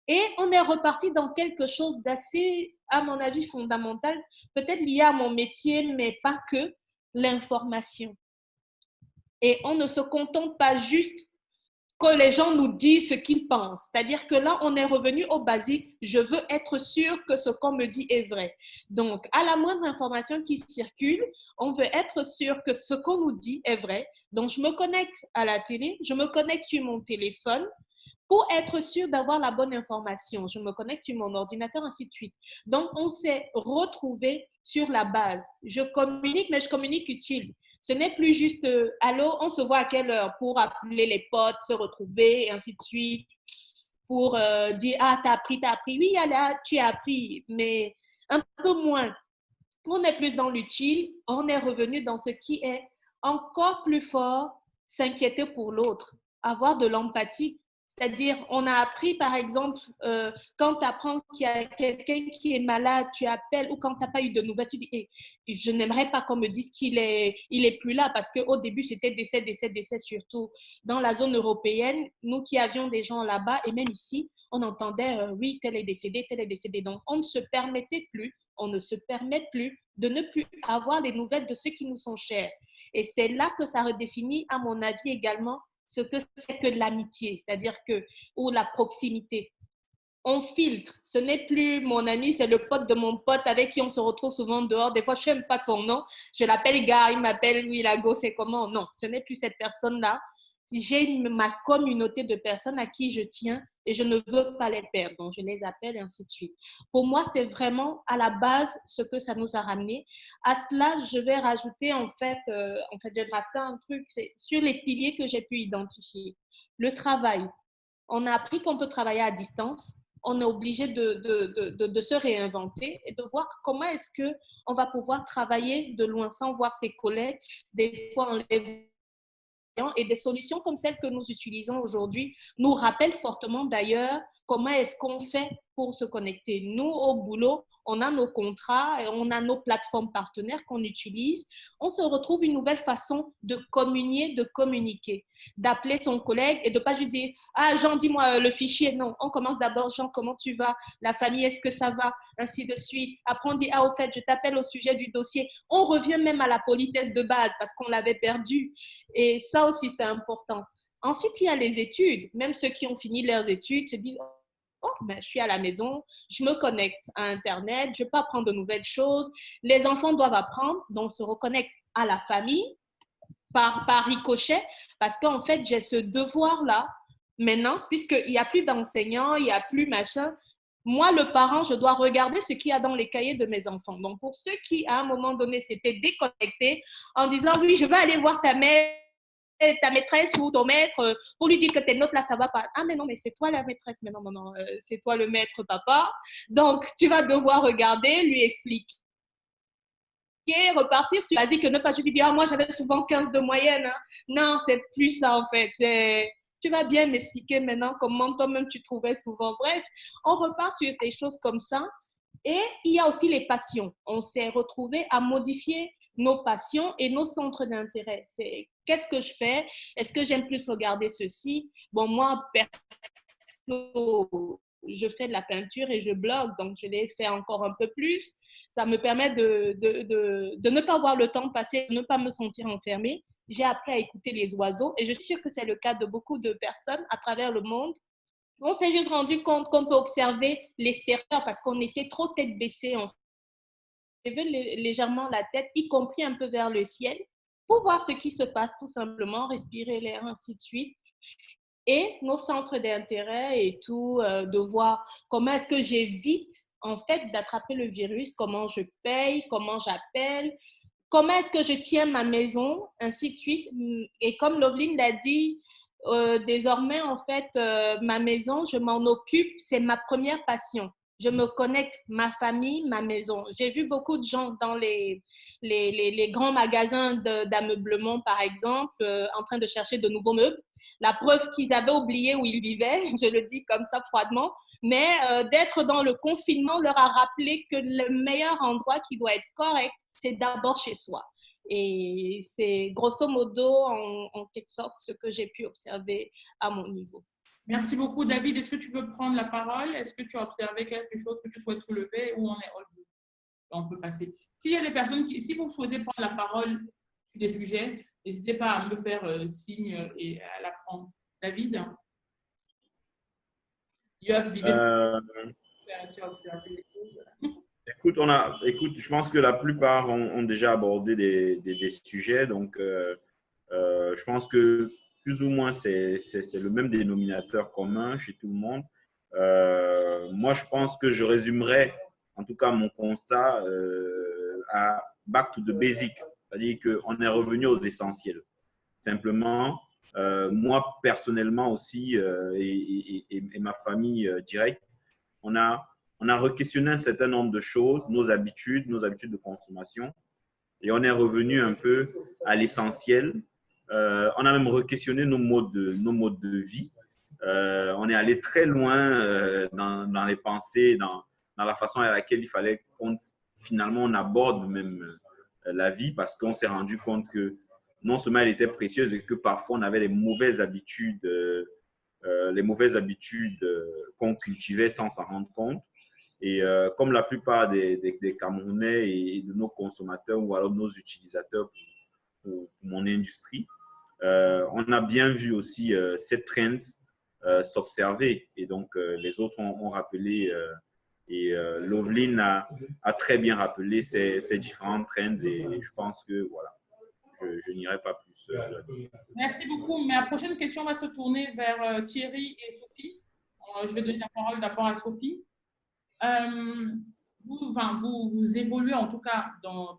et on est reparti dans quelque chose d'assez, à mon avis, fondamental, peut-être lié à mon métier, mais pas que, l'information. Et on ne se contente pas juste que les gens nous disent ce qu'ils pensent. C'est-à-dire que là, on est revenu au basique. Je veux être sûr que ce qu'on me dit est vrai. Donc, à la moindre information qui circule, on veut être sûr que ce qu'on nous dit est vrai. Donc, je me connecte à la télé, je me connecte sur mon téléphone pour être sûr d'avoir la bonne information. Je me connecte sur mon ordinateur, ainsi de suite. Donc, on s'est retrouvé sur la base. Je communique, mais je communique utile. Ce n'est plus juste allô, on se voit à quelle heure pour appeler les potes, se retrouver, et ainsi de suite, pour dire ah, t'as appris. Oui, là, tu as appris, mais un peu moins. On est plus dans l'utile, on est revenu dans ce qui est encore plus fort, s'inquiéter pour l'autre, avoir de l'empathie. C'est-à-dire, on a appris, par exemple, quand tu apprends qu'il y a quelqu'un qui est malade, tu appelles, ou quand tu n'as pas eu de nouvelles, tu dis hey, je n'aimerais pas qu'on me dise qu'il est plus là, parce qu'au début, c'était décès, surtout dans la zone européenne. Nous qui avions des gens là-bas, et même ici, on entendait oui, tel est décédé, tel est décédé. Donc, on ne se permettait plus, on ne se permet plus de ne plus avoir des nouvelles de ceux qui nous sont chers. Et c'est là que ça redéfinit, à mon avis également, ce que c'est que de l'amitié, c'est-à-dire que, ou la proximité. On filtre. Ce n'est plus mon ami, c'est le pote de mon pote avec qui on se retrouve souvent dehors. Des fois, je ne sais même pas de son nom. Je l'appelle gars, il m'appelle oui, Lago, c'est comment? Non, ce n'est plus cette personne-là. J'ai ma communauté de personnes à qui je tiens et je ne veux pas les perdre. Donc, je les appelle et ainsi de suite. Pour moi, c'est vraiment à la base ce que ça nous a ramené. À cela, je vais rajouter en fait j'ai drafté un truc, c'est sur les piliers que j'ai pu identifier. Le travail. On a appris qu'on peut travailler à distance. on est obligé de se réinventer et de voir comment est-ce qu'on va pouvoir travailler de loin sans voir ses collègues, des fois en les et des solutions comme celles que nous utilisons aujourd'hui nous rappellent fortement d'ailleurs comment est-ce qu'on fait pour se connecter. Nous, au boulot, on a nos contrats et on a nos plateformes partenaires qu'on utilise. On se retrouve une nouvelle façon de communier, de communiquer, d'appeler son collègue et de ne pas juste dire « Ah, Jean, dis-moi le fichier. » Non, on commence d'abord « Jean, comment tu vas? La famille, est-ce que ça va? » Ainsi de suite. Après, on dit « Ah, au fait, je t'appelle au sujet du dossier. » On revient même à la politesse de base parce qu'on l'avait perdu. Et ça aussi, c'est important. Ensuite, il y a les études. Même ceux qui ont fini leurs études se disent « Oh, ben, je suis à la maison, je me connecte à Internet, je peux apprendre de nouvelles choses. » Les enfants doivent apprendre, donc se reconnectent à la famille par ricochet, parce qu'en fait, j'ai ce devoir-là maintenant, puisqu'il n'y a plus d'enseignants, il n'y a plus machin. Moi, le parent, je dois regarder ce qu'il y a dans les cahiers de mes enfants. Donc, pour ceux qui, à un moment donné, s'étaient déconnectés en disant « Oui, je vais aller voir ta mère, ta maîtresse ou ton maître pour lui dire que tes notes là ça va pas. » Ah mais non, mais c'est toi la maîtresse, mais non, c'est toi le maître, papa. Donc tu vas devoir regarder, lui expliquer, repartir sur basique, ne pas juste dire ah moi j'avais souvent 15 de moyenne. Hein. Non, c'est plus ça en fait. C'est tu vas bien m'expliquer maintenant comment toi-même tu trouvais souvent. Bref, on repart sur des choses comme ça. Et il y a aussi les passions. On s'est retrouvés à modifier nos passions et nos centres d'intérêt. C'est qu'est-ce que je fais? Est-ce que j'aime plus regarder ceci? Bon, moi, perso, je fais de la peinture et je blogue, donc je l'ai fait encore un peu plus. Ça me permet de ne pas voir le temps passer, de ne pas me sentir enfermée. J'ai appris à écouter les oiseaux et je suis sûre que c'est le cas de beaucoup de personnes à travers le monde. On s'est juste rendu compte qu'on peut observer l'extérieur parce qu'on était trop tête baissée. On levait légèrement la tête, y compris un peu vers le ciel, pour voir ce qui se passe tout simplement, respirer l'air, ainsi de suite. Et nos centres d'intérêt et tout, de voir comment est-ce que j'évite en fait d'attraper le virus, comment je paye, comment j'appelle, comment est-ce que je tiens ma maison, ainsi de suite. Et comme Loveline l'a dit, désormais, en fait, ma maison, je m'en occupe, c'est ma première passion. Je me connecte, ma famille, ma maison. J'ai vu beaucoup de gens dans les grands magasins d'ameublement, par exemple, en train de chercher de nouveaux meubles. La preuve qu'ils avaient oublié où ils vivaient, je le dis comme ça froidement. Mais d'être dans le confinement leur a rappelé que le meilleur endroit qui doit être correct, c'est d'abord chez soi. Et c'est grosso modo, en quelque sorte, ce que j'ai pu observer à mon niveau. Merci beaucoup, David. Est-ce que tu veux prendre la parole? Est-ce que tu as observé quelque chose que tu souhaites soulever ou on peut passer? S'il y a des personnes si vous souhaitez prendre la parole sur des sujets, n'hésitez pas à me faire signe et à la prendre. David? Tu as observé des choses? Écoute, je pense que la plupart ont déjà abordé des sujets, donc je pense que plus ou moins c'est le même dénominateur commun chez tout le monde. Moi, je pense que je résumerais en tout cas mon constat à back to the basic, c'est-à-dire qu'on est revenu aux essentiels. Simplement, moi personnellement aussi et ma famille directe, on a re-questionné un certain nombre de choses, nos habitudes de consommation, et on est revenu un peu à l'essentiel. On a même re-questionné nos modes de vie. On est allé très loin dans les pensées, dans la façon à laquelle il fallait finalement on aborde même la vie, parce qu'on s'est rendu compte que non seulement elle était précieuse et que parfois on avait les mauvaises habitudes qu'on cultivait sans s'en rendre compte. Et comme la plupart des Camerounais et de nos consommateurs ou alors de nos utilisateurs pour mon industrie, on a bien vu aussi cette trend s'observer. Et donc, les autres ont rappelé, et Loveline a très bien rappelé ces différentes trends. Et je pense que, voilà, je n'irai pas plus là-dessus. Merci beaucoup. Ma prochaine question va se tourner vers Thierry et Sophie. Je vais donner la parole d'abord à Sophie. Vous évoluez en tout cas dans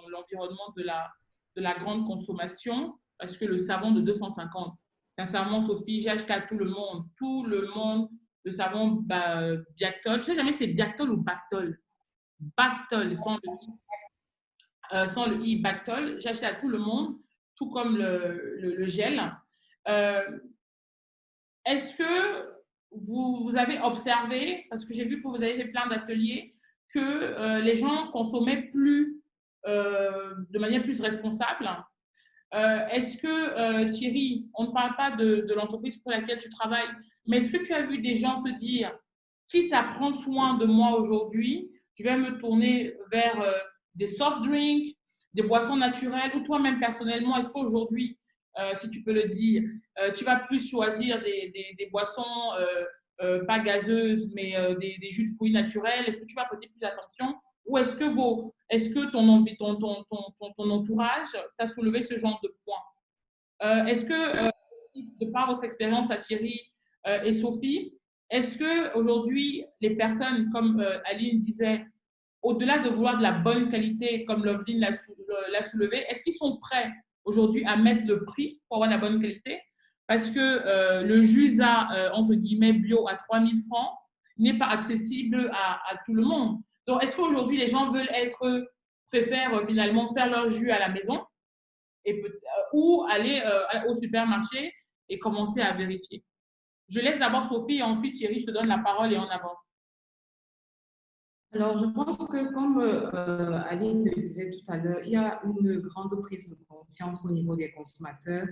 l'environnement de la grande consommation, parce que le savon de 250, sincèrement, Sophie, j'ai acheté à tout le monde le savon Biactol. Je ne sais jamais si c'est Biactol ou Bactol. Bactol, sans le i Bactol. J'ai acheté à tout le monde, tout comme le gel. Est-ce que vous avez observé, parce que j'ai vu que vous avez fait plein d'ateliers, que les gens consommaient plus de manière plus responsable? Est-ce que, Thierry, on ne parle pas de l'entreprise pour laquelle tu travailles, mais est-ce que tu as vu des gens se dire, quitte à prendre soin de moi aujourd'hui, je vais me tourner vers des soft drinks, des boissons naturelles, ou toi-même personnellement, est-ce qu'aujourd'hui, si tu peux le dire, tu vas plus choisir des boissons pas gazeuses, mais des jus de fruits naturels? Est-ce que tu vas porter plus attention? Ou est-ce que ton entourage t'a soulevé ce genre de points? Est-ce que, de par votre expérience à Thierry et Sophie, est-ce qu'aujourd'hui, les personnes, comme Aline disait, au-delà de vouloir de la bonne qualité, comme Loveline l'a soulevé, est-ce qu'ils sont prêts aujourd'hui à mettre le prix pour avoir de la bonne qualité? Parce que le Jusa, entre guillemets, bio à 3 000 francs n'est pas accessible à tout le monde. Donc, est-ce qu'aujourd'hui, les gens préfèrent finalement faire leur jus à la maison ou aller au supermarché et commencer à vérifier? Je laisse d'abord Sophie et ensuite Thierry, je te donne la parole et on avance. Alors, je pense que comme Aline le disait tout à l'heure, il y a une grande prise de conscience au niveau des consommateurs.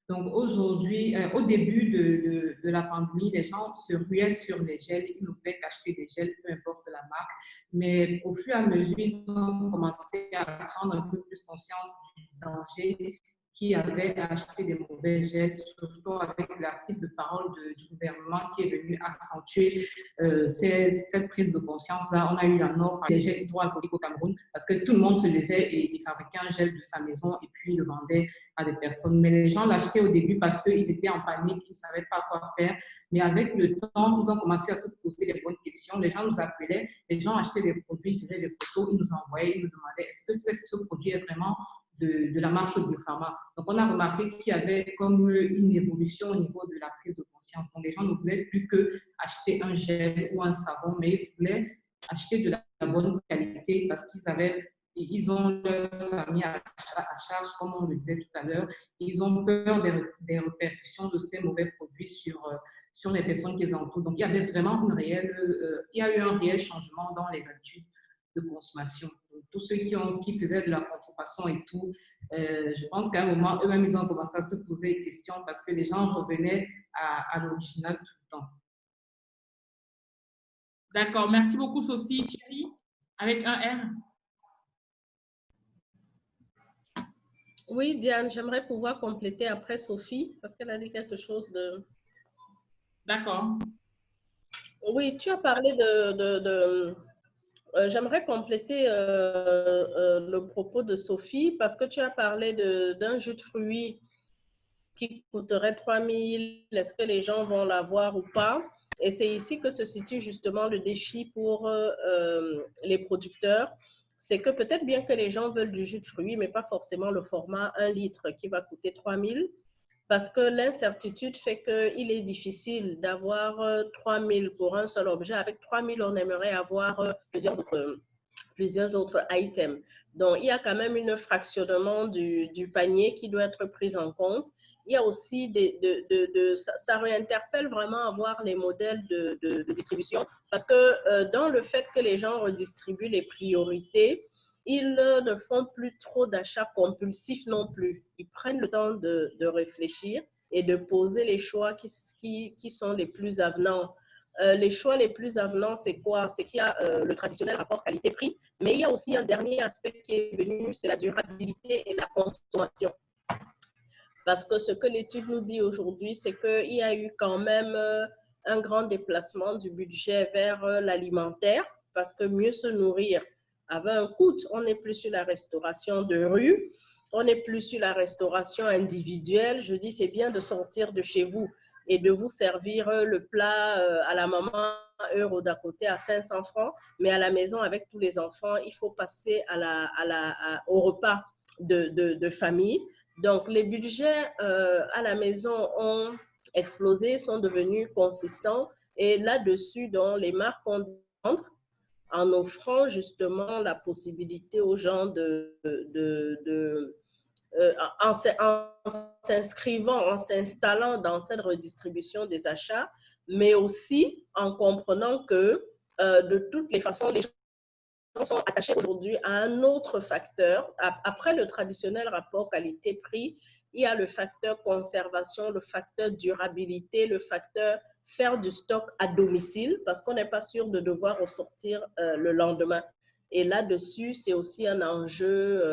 Donc, aujourd'hui, au début de la pandémie, les gens se ruaient sur les gels, ils ne voulaient qu'acheter des gels, peu importe la marque. Mais au fur et à mesure, ils ont commencé à prendre un peu plus conscience du danger qui avait acheté des mauvais gels, surtout avec la prise de parole du gouvernement qui est venu accentuer cette prise de conscience-là. On a eu la norme des gels hydroalcooliques au Cameroun parce que tout le monde se levait et fabriquait un gel de sa maison et puis le vendait à des personnes. Mais les gens l'achetaient au début parce qu'ils étaient en panique, ils ne savaient pas quoi faire. Mais avec le temps, ils ont commencé à se poser les bonnes questions. Les gens nous appelaient, les gens achetaient des produits, ils faisaient des photos, ils nous envoyaient, ils nous demandaient est-ce que ce produit est vraiment de la marque Biopharma. Donc, on a remarqué qu'il y avait comme une évolution au niveau de la prise de conscience. Donc, les gens ne voulaient plus que acheter un gel ou un savon, mais ils voulaient acheter de la bonne qualité parce ils ont leur famille à charge, comme on le disait tout à l'heure. Ils ont peur des répercussions de ces mauvais produits sur les personnes qui les entourent. Donc, il y avait vraiment il y a eu un réel changement dans les habitudes de consommation. Donc, tous ceux qui faisaient de la contrefaçon et tout, je pense qu'à un moment, eux-mêmes, ils ont commencé à se poser des questions parce que les gens revenaient à l'original tout le temps. D'accord, merci beaucoup Sophie. Thierry, avec un R. Oui, Diane, j'aimerais pouvoir compléter après Sophie parce qu'elle a dit quelque chose de… D'accord. Oui, tu as parlé j'aimerais compléter le propos de Sophie parce que tu as parlé d'un jus de fruits qui coûterait 3 000. Est-ce que les gens vont l'avoir ou pas? Et c'est ici que se situe justement le défi pour les producteurs. C'est que peut-être bien que les gens veulent du jus de fruits, mais pas forcément le format 1 litre qui va coûter 3 000. Parce que l'incertitude fait qu'il est difficile d'avoir 3 000 pour un seul objet. Avec 3 000, on aimerait avoir plusieurs autres items. Donc, il y a quand même un fractionnement du panier qui doit être pris en compte. Il y a aussi ça réinterpelle vraiment à voir les modèles de distribution parce que dans le fait que les gens redistribuent les priorités, ils ne font plus trop d'achats compulsifs non plus. Ils prennent le temps de réfléchir et de poser les choix qui sont les plus avenants. Les choix les plus avenants, c'est quoi? C'est qu'il y a le traditionnel rapport qualité-prix, mais il y a aussi un dernier aspect qui est venu, c'est la durabilité et la consommation. Parce que ce que l'étude nous dit aujourd'hui, c'est qu'il y a eu quand même un grand déplacement du budget vers l'alimentaire, parce que mieux se nourrir avait un coût. On n'est plus sur la restauration de rue, on n'est plus sur la restauration individuelle. Je dis, c'est bien de sortir de chez vous et de vous servir le plat à la maman euro d'à côté à 500 francs, mais à la maison avec tous les enfants, il faut passer au repas de famille. Donc, les budgets à la maison ont explosé, sont devenus consistants Et là-dessus, donc, les marques ont en offrant justement la possibilité aux gens en s'inscrivant, en s'installant dans cette redistribution des achats, mais aussi en comprenant que de toutes les façons, les gens sont attachés aujourd'hui à un autre facteur. Après le traditionnel rapport qualité-prix, il y a le facteur conservation, le facteur durabilité, le facteur faire du stock à domicile parce qu'on n'est pas sûr de devoir ressortir le lendemain. Et là-dessus, c'est aussi un enjeu,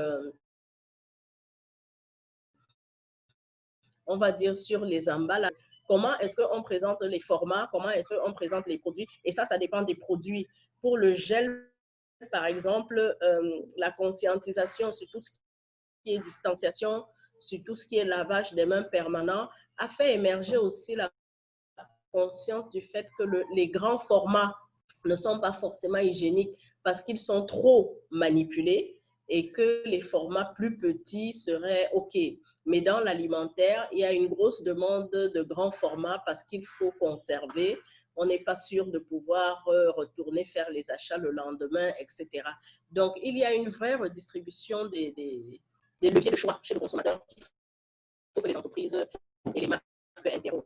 on va dire, sur les emballages. Comment est-ce qu'on présente les formats? Comment est-ce qu'on présente les produits? Et ça dépend des produits. Pour le gel, par exemple, la conscientisation sur tout ce qui est distanciation, sur tout ce qui est lavage des mains permanent, a fait émerger aussi la conscience du fait que les grands formats ne sont pas forcément hygiéniques parce qu'ils sont trop manipulés et que les formats plus petits seraient OK. Mais dans l'alimentaire, il y a une grosse demande de grands formats parce qu'il faut conserver. On n'est pas sûr de pouvoir retourner faire les achats le lendemain, etc. Donc, il y a une vraie redistribution des leviers de choix chez le consommateur qu'il faut que les entreprises et les marques interrogent.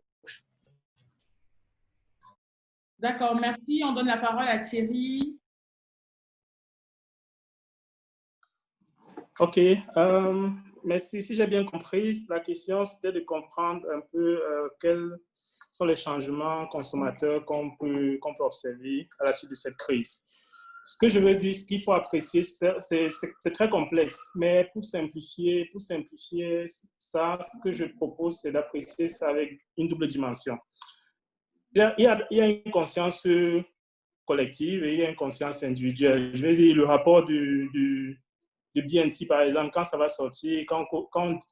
D'accord, merci. On donne la parole à Thierry. OK. Merci. Si j'ai bien compris, la question, c'était de comprendre un peu quels sont les changements consommateurs qu'on peut observer à la suite de cette crise. Ce que je veux dire, ce qu'il faut apprécier, c'est très complexe, mais pour simplifier ça, ce que je propose, c'est d'apprécier ça avec une double dimension. Il y a une conscience collective et il y a une conscience individuelle. Je veux dire, le rapport de BNC, par exemple, quand ça va sortir, quand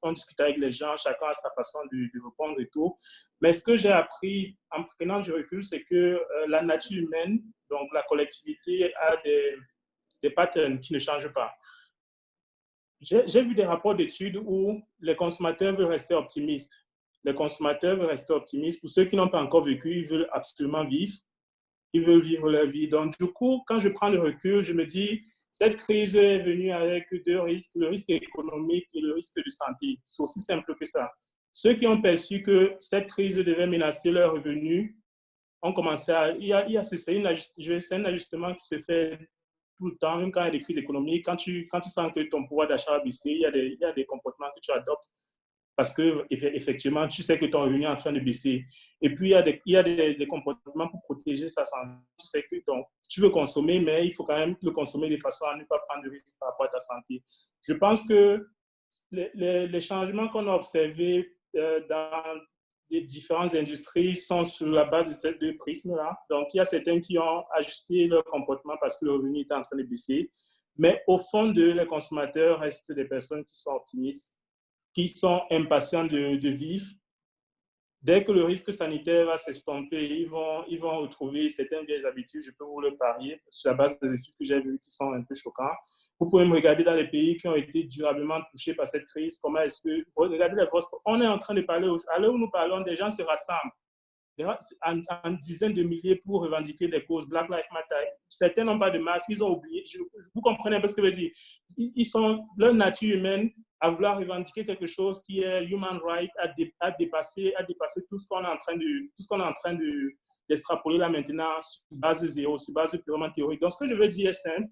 on discute avec les gens, chacun a sa façon de répondre et tout. Mais ce que j'ai appris en prenant du recul, c'est que la nature humaine, donc la collectivité, a des patterns qui ne changent pas. J'ai vu des rapports d'études où les consommateurs veulent rester optimistes. Les consommateurs veulent rester optimistes. Pour ceux qui n'ont pas encore vécu, ils veulent absolument vivre. Ils veulent vivre leur vie. Donc, du coup, quand je prends le recul, je me dis, cette crise est venue avec deux risques, le risque économique et le risque de santé. C'est aussi simple que ça. Ceux qui ont perçu que cette crise devait menacer leurs revenus ont commencé à... C'est un ajustement qui se fait tout le temps, même quand il y a des crises économiques. Quand tu sens que ton pouvoir d'achat a baissé, il y a des comportements que tu adoptes parce que effectivement, tu sais que ton revenu est en train de baisser. Et puis, il y a des comportements pour protéger sa santé. Tu sais que tu veux consommer, mais il faut quand même le consommer de façon à ne pas prendre de risques par rapport à ta santé. Je pense que les changements qu'on a observés dans les différentes industries sont sur la base de ces deux prismes-là. Donc, il y a certains qui ont ajusté leur comportement parce que le revenu était en train de baisser. Mais au fond les consommateurs restent des personnes qui sont optimistes, qui sont impatients de vivre. Dès que le risque sanitaire va s'estomper, ils vont retrouver certaines vieilles habitudes, je peux vous le parier, sur la base des études que j'ai vues qui sont un peu choquantes. Vous pouvez me regarder dans les pays qui ont été durablement touchés par cette crise, comment est-ce que... Regardez les vostres. On est en train de parler, à l'heure où nous parlons, des gens se rassemblent en dizaines de milliers pour revendiquer des causes. Black Lives Matter. Certains n'ont pas de masque, ils ont oublié. Vous comprenez un peu ce que je veux dire? Ils sont leur nature humaine à vouloir revendiquer quelque chose qui est human right, à dépasser tout ce qu'on est en train d'extrapoler là maintenant sur base zéro, sur base purement théorique. Donc, ce que je veux dire est simple.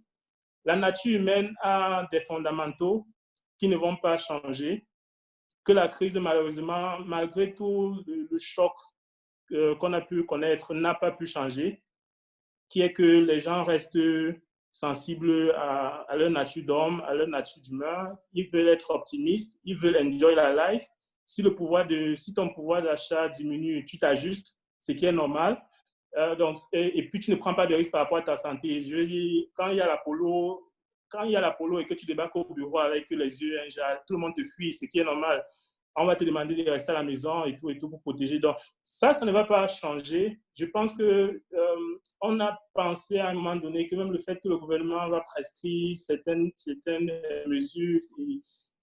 La nature humaine a des fondamentaux qui ne vont pas changer, que la crise, malheureusement, malgré tout le choc qu'on a pu connaître, n'a pas pu changer, qui est que les gens restent sensibles à leur nature d'homme, à leur nature d'humain. Ils veulent être optimistes, ils veulent enjoy la life. Si ton pouvoir d'achat diminue, tu t'ajustes, ce qui est normal. Et puis, tu ne prends pas de risque par rapport à ta santé. Je veux dire, quand il y a l'apollo et que tu débarques au bureau avec les yeux, tout le monde te fuit, ce qui est normal. on va te demander de rester à la maison et tout pour protéger. Donc, ça ne va pas changer. Je pense qu'on a pensé à un moment donné que même le fait que le gouvernement va prescrire certaines mesures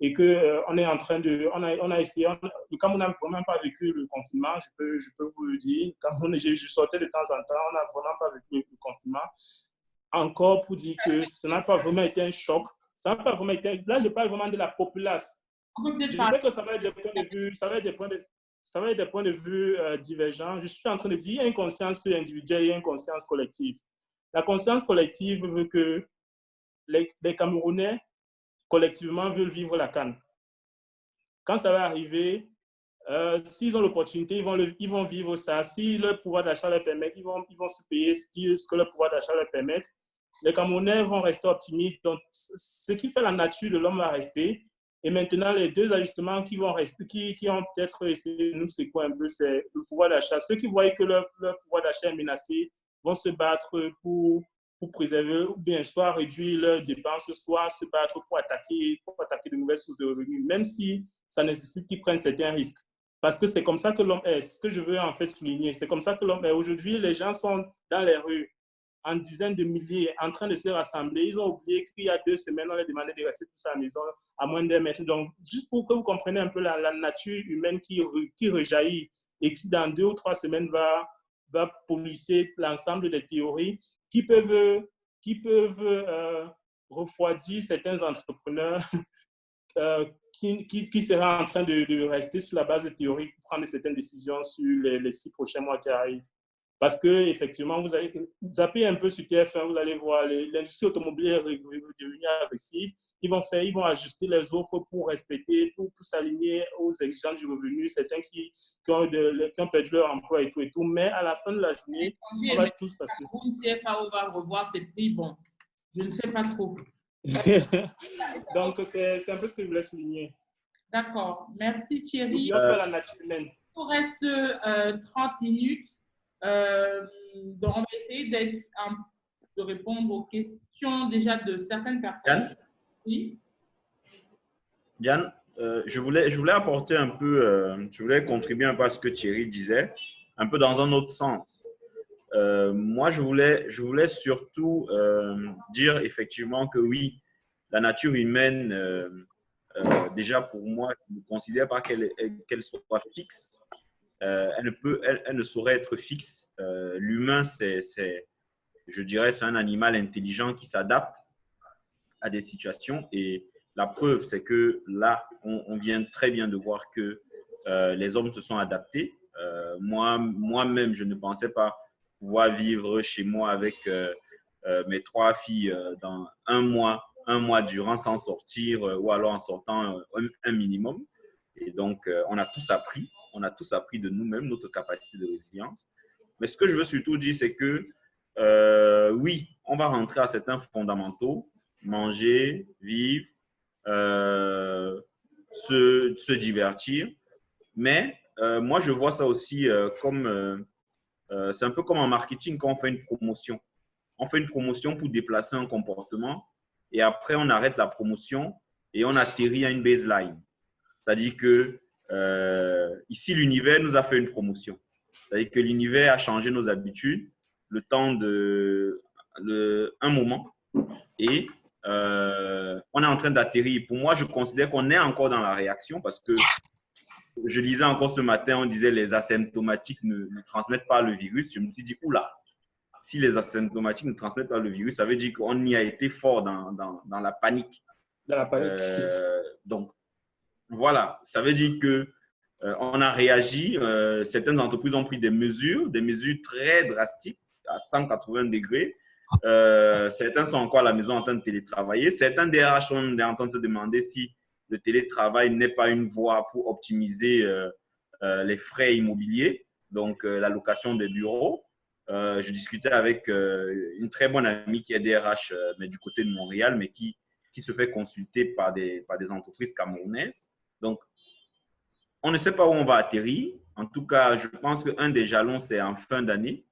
et qu'on est en train de... On a essayé... Le Cameroun n'a vraiment pas vécu le confinement, je peux vous le dire. Cameroun, je sortais de temps en temps, on n'a vraiment pas vécu le confinement. Encore pour dire que ça n'a pas vraiment été un choc. Ça n'a pas vraiment été... Là, je parle vraiment de la populace. Je sais que ça va être des points de vue, ça va être des points de vue divergents. Je suis en train de dire qu'il y a une conscience individuelle et une conscience collective. La conscience collective veut que les Camerounais, collectivement, veulent vivre la CAN. Quand ça va arriver, s'ils ont l'opportunité, ils vont vivre ça. Si leur pouvoir d'achat leur permet, ils vont se payer ce que leur pouvoir d'achat leur permet. Les Camerounais vont rester optimistes. Donc, ce qui fait la nature de l'homme va rester. Et maintenant, les deux ajustements qui vont rester, qui ont peut-être essayé de nous secouer un peu, c'est le pouvoir d'achat. Ceux qui voient que leur pouvoir d'achat est menacé vont se battre pour préserver, ou bien soit réduire leurs dépenses, soit se battre pour attaquer de nouvelles sources de revenus, même si ça nécessite qu'ils prennent certains risques. Parce que c'est comme ça que l'homme est. C'est ce que je veux en fait souligner. C'est comme ça que l'homme est. Aujourd'hui, les gens sont dans les rues en dizaines de milliers en train de se rassembler. Ils ont oublié qu'il y a 2 semaines, on leur demandait de rester tous à la maison à moins d'1 mètre. Donc, juste pour que vous compreniez un peu la nature humaine qui rejaillit et qui, dans 2 ou 3 semaines, va polisser l'ensemble des théories qui peuvent refroidir certains entrepreneurs qui seraient en train de rester sur la base de théories pour prendre certaines décisions sur les 6 prochains mois qui arrivent. Parce qu'effectivement, vous allez zapper un peu sur TF1, vous allez voir, l'industrie automobile est devenue agressive. Ils vont ajuster les offres pour respecter, pour s'aligner aux exigences du revenu. Certains qui ont perdu leur emploi et tout. Mais à la fin de la journée, on va tous parce que... CFAO va revoir ses prix. Bon, je ne sais pas trop. Donc, c'est un peu ce que je voulais souligner. D'accord. Merci Thierry. N'oublions pas la nature humaine. Il nous reste 30 minutes. Donc, on va essayer de répondre aux questions déjà de certaines personnes. Diane, oui. Diane, je voulais apporter un peu, je voulais contribuer un peu à ce que Thierry disait, un peu dans un autre sens. Moi, je voulais surtout dire effectivement que oui, la nature humaine, déjà pour moi, je ne considère pas qu'elle soit fixe. Elle ne saurait être fixe. L'humain, je dirais, c'est un animal intelligent qui s'adapte à des situations. Et la preuve, c'est que là, on vient très bien de voir que les hommes se sont adaptés. Moi-même, je ne pensais pas pouvoir vivre chez moi avec mes 3 filles dans un mois durant sans sortir ou alors en sortant un minimum. Et donc, on a tous appris. On a tous appris de nous-mêmes notre capacité de résilience. Mais ce que je veux surtout dire, c'est que oui, on va rentrer à certains fondamentaux, manger, vivre, se divertir. Mais moi, je vois ça aussi comme, c'est un peu comme en marketing quand on fait une promotion. On fait une promotion pour déplacer un comportement et après, on arrête la promotion et on atterrit à une baseline. C'est-à-dire que ici, l'univers nous a fait une promotion. C'est-à-dire que l'univers a changé nos habitudes le temps un moment et on est en train d'atterrir. Pour moi, je considère qu'on est encore dans la réaction parce que je lisais encore ce matin, on disait les asymptomatiques ne transmettent pas le virus. Je me suis dit, oula, si les asymptomatiques ne transmettent pas le virus, ça veut dire qu'on y a été fort dans la panique. Dans la panique. Donc, voilà, ça veut dire que on a réagi. Certaines entreprises ont pris des mesures très drastiques à 180 degrés. Certains sont encore à la maison en train de télétravailler. Certains DRH sont en train de se demander si le télétravail n'est pas une voie pour optimiser les frais immobiliers, donc la location des bureaux. Je discutais avec une très bonne amie qui est DRH, mais du côté de Montréal, mais qui se fait consulter par des entreprises camerounaises. Donc, on ne sait pas où on va atterrir. En tout cas, je pense qu'un des jalons, c'est en fin d'année,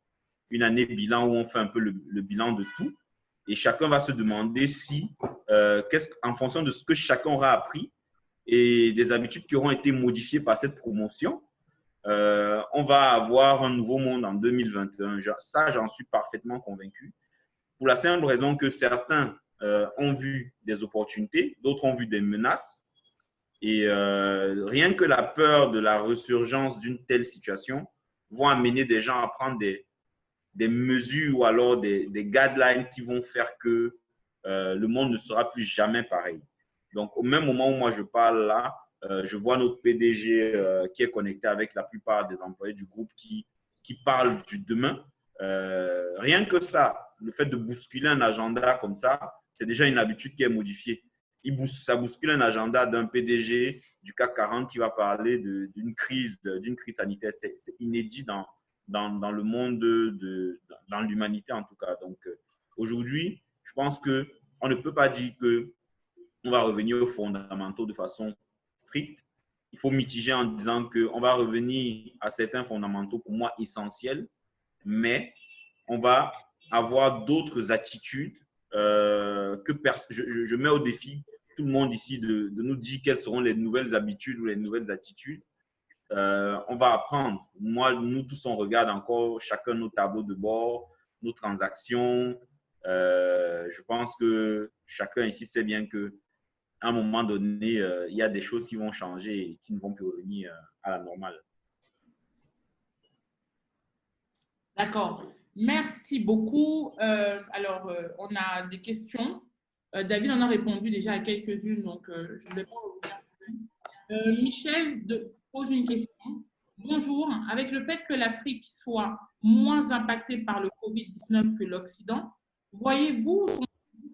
une année bilan où on fait un peu le bilan de tout. Et chacun va se demander si, en fonction de ce que chacun aura appris, et des habitudes qui auront été modifiées par cette promotion, on va avoir un nouveau monde en 2021. Ça, j'en suis parfaitement convaincu. Pour la simple raison que certains ont vu des opportunités, d'autres ont vu des menaces. Et rien que la peur de la résurgence d'une telle situation vont amener des gens à prendre des mesures ou alors des guidelines qui vont faire que le monde ne sera plus jamais pareil. Donc, au même moment où moi je parle là, je vois notre PDG qui est connecté avec la plupart des employés du groupe qui parlent du demain. Rien que ça, le fait de bousculer un agenda comme ça, c'est déjà une habitude qui est modifiée. Ça bouscule un agenda d'un PDG du CAC 40 qui va parler d'une crise sanitaire. C'est inédit dans le monde, dans l'humanité en tout cas. Donc, aujourd'hui, je pense qu'on ne peut pas dire qu'on va revenir aux fondamentaux de façon stricte. Il faut mitiger en disant qu'on va revenir à certains fondamentaux pour moi essentiels, mais on va avoir d'autres attitudes je mets au défi tout le monde ici de nous dire quelles seront les nouvelles habitudes ou les nouvelles attitudes. On va apprendre. Nous tous, on regarde encore chacun nos tableaux de bord, nos transactions. Je pense que chacun ici sait bien qu'à un moment donné, il y a des choses qui vont changer et qui ne vont plus revenir à la normale. D'accord. Merci beaucoup. Alors, on a des questions. David en a répondu déjà à quelques-unes, donc je ne vais pas revenir dessus. Michel pose une question. Bonjour. Avec le fait que l'Afrique soit moins impactée par le Covid-19 que l'Occident, voyez-vous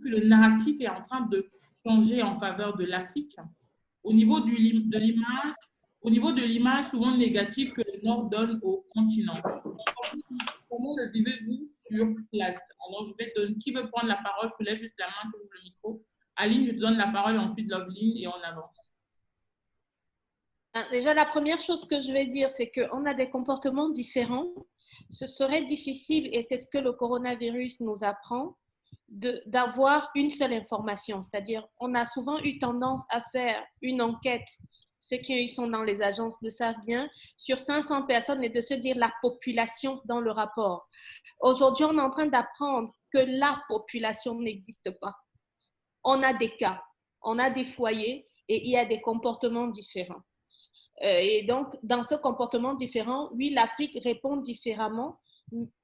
que le narratif est en train de changer en faveur de l'Afrique au niveau de l'image souvent négative que le Nord donne au continent? Comment le vivez-vous sur place? Alors, je vais donner. Qui veut prendre la parole? Je lève juste la main, ouvre le micro. Aline, je te donne la parole, ensuite Loveline, et on avance. Déjà, la première chose que je vais dire, c'est qu'on a des comportements différents. Ce serait difficile, et c'est ce que le coronavirus nous apprend, d'avoir une seule information. C'est-à-dire, on a souvent eu tendance à faire une enquête, ceux qui sont dans les agences le savent bien, sur 500 personnes et de se dire la population dans le rapport. Aujourd'hui, on est en train d'apprendre que la population n'existe pas. On a des cas, on a des foyers et il y a des comportements différents. Et donc, dans ce comportement différent, oui, l'Afrique répond différemment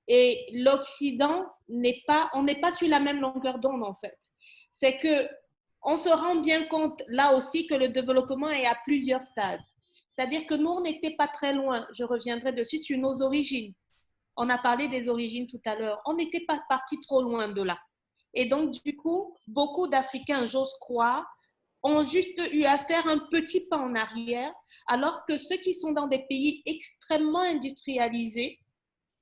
et l'Occident on n'est pas sur la même longueur d'onde en fait. C'est qu'on se rend bien compte là aussi que le développement est à plusieurs stades. C'est-à-dire que nous, on n'était pas très loin, je reviendrai dessus, sur nos origines. On a parlé des origines tout à l'heure. On n'était pas parti trop loin de là. Et donc, du coup, beaucoup d'Africains, j'ose croire, ont juste eu à faire un petit pas en arrière, alors que ceux qui sont dans des pays extrêmement industrialisés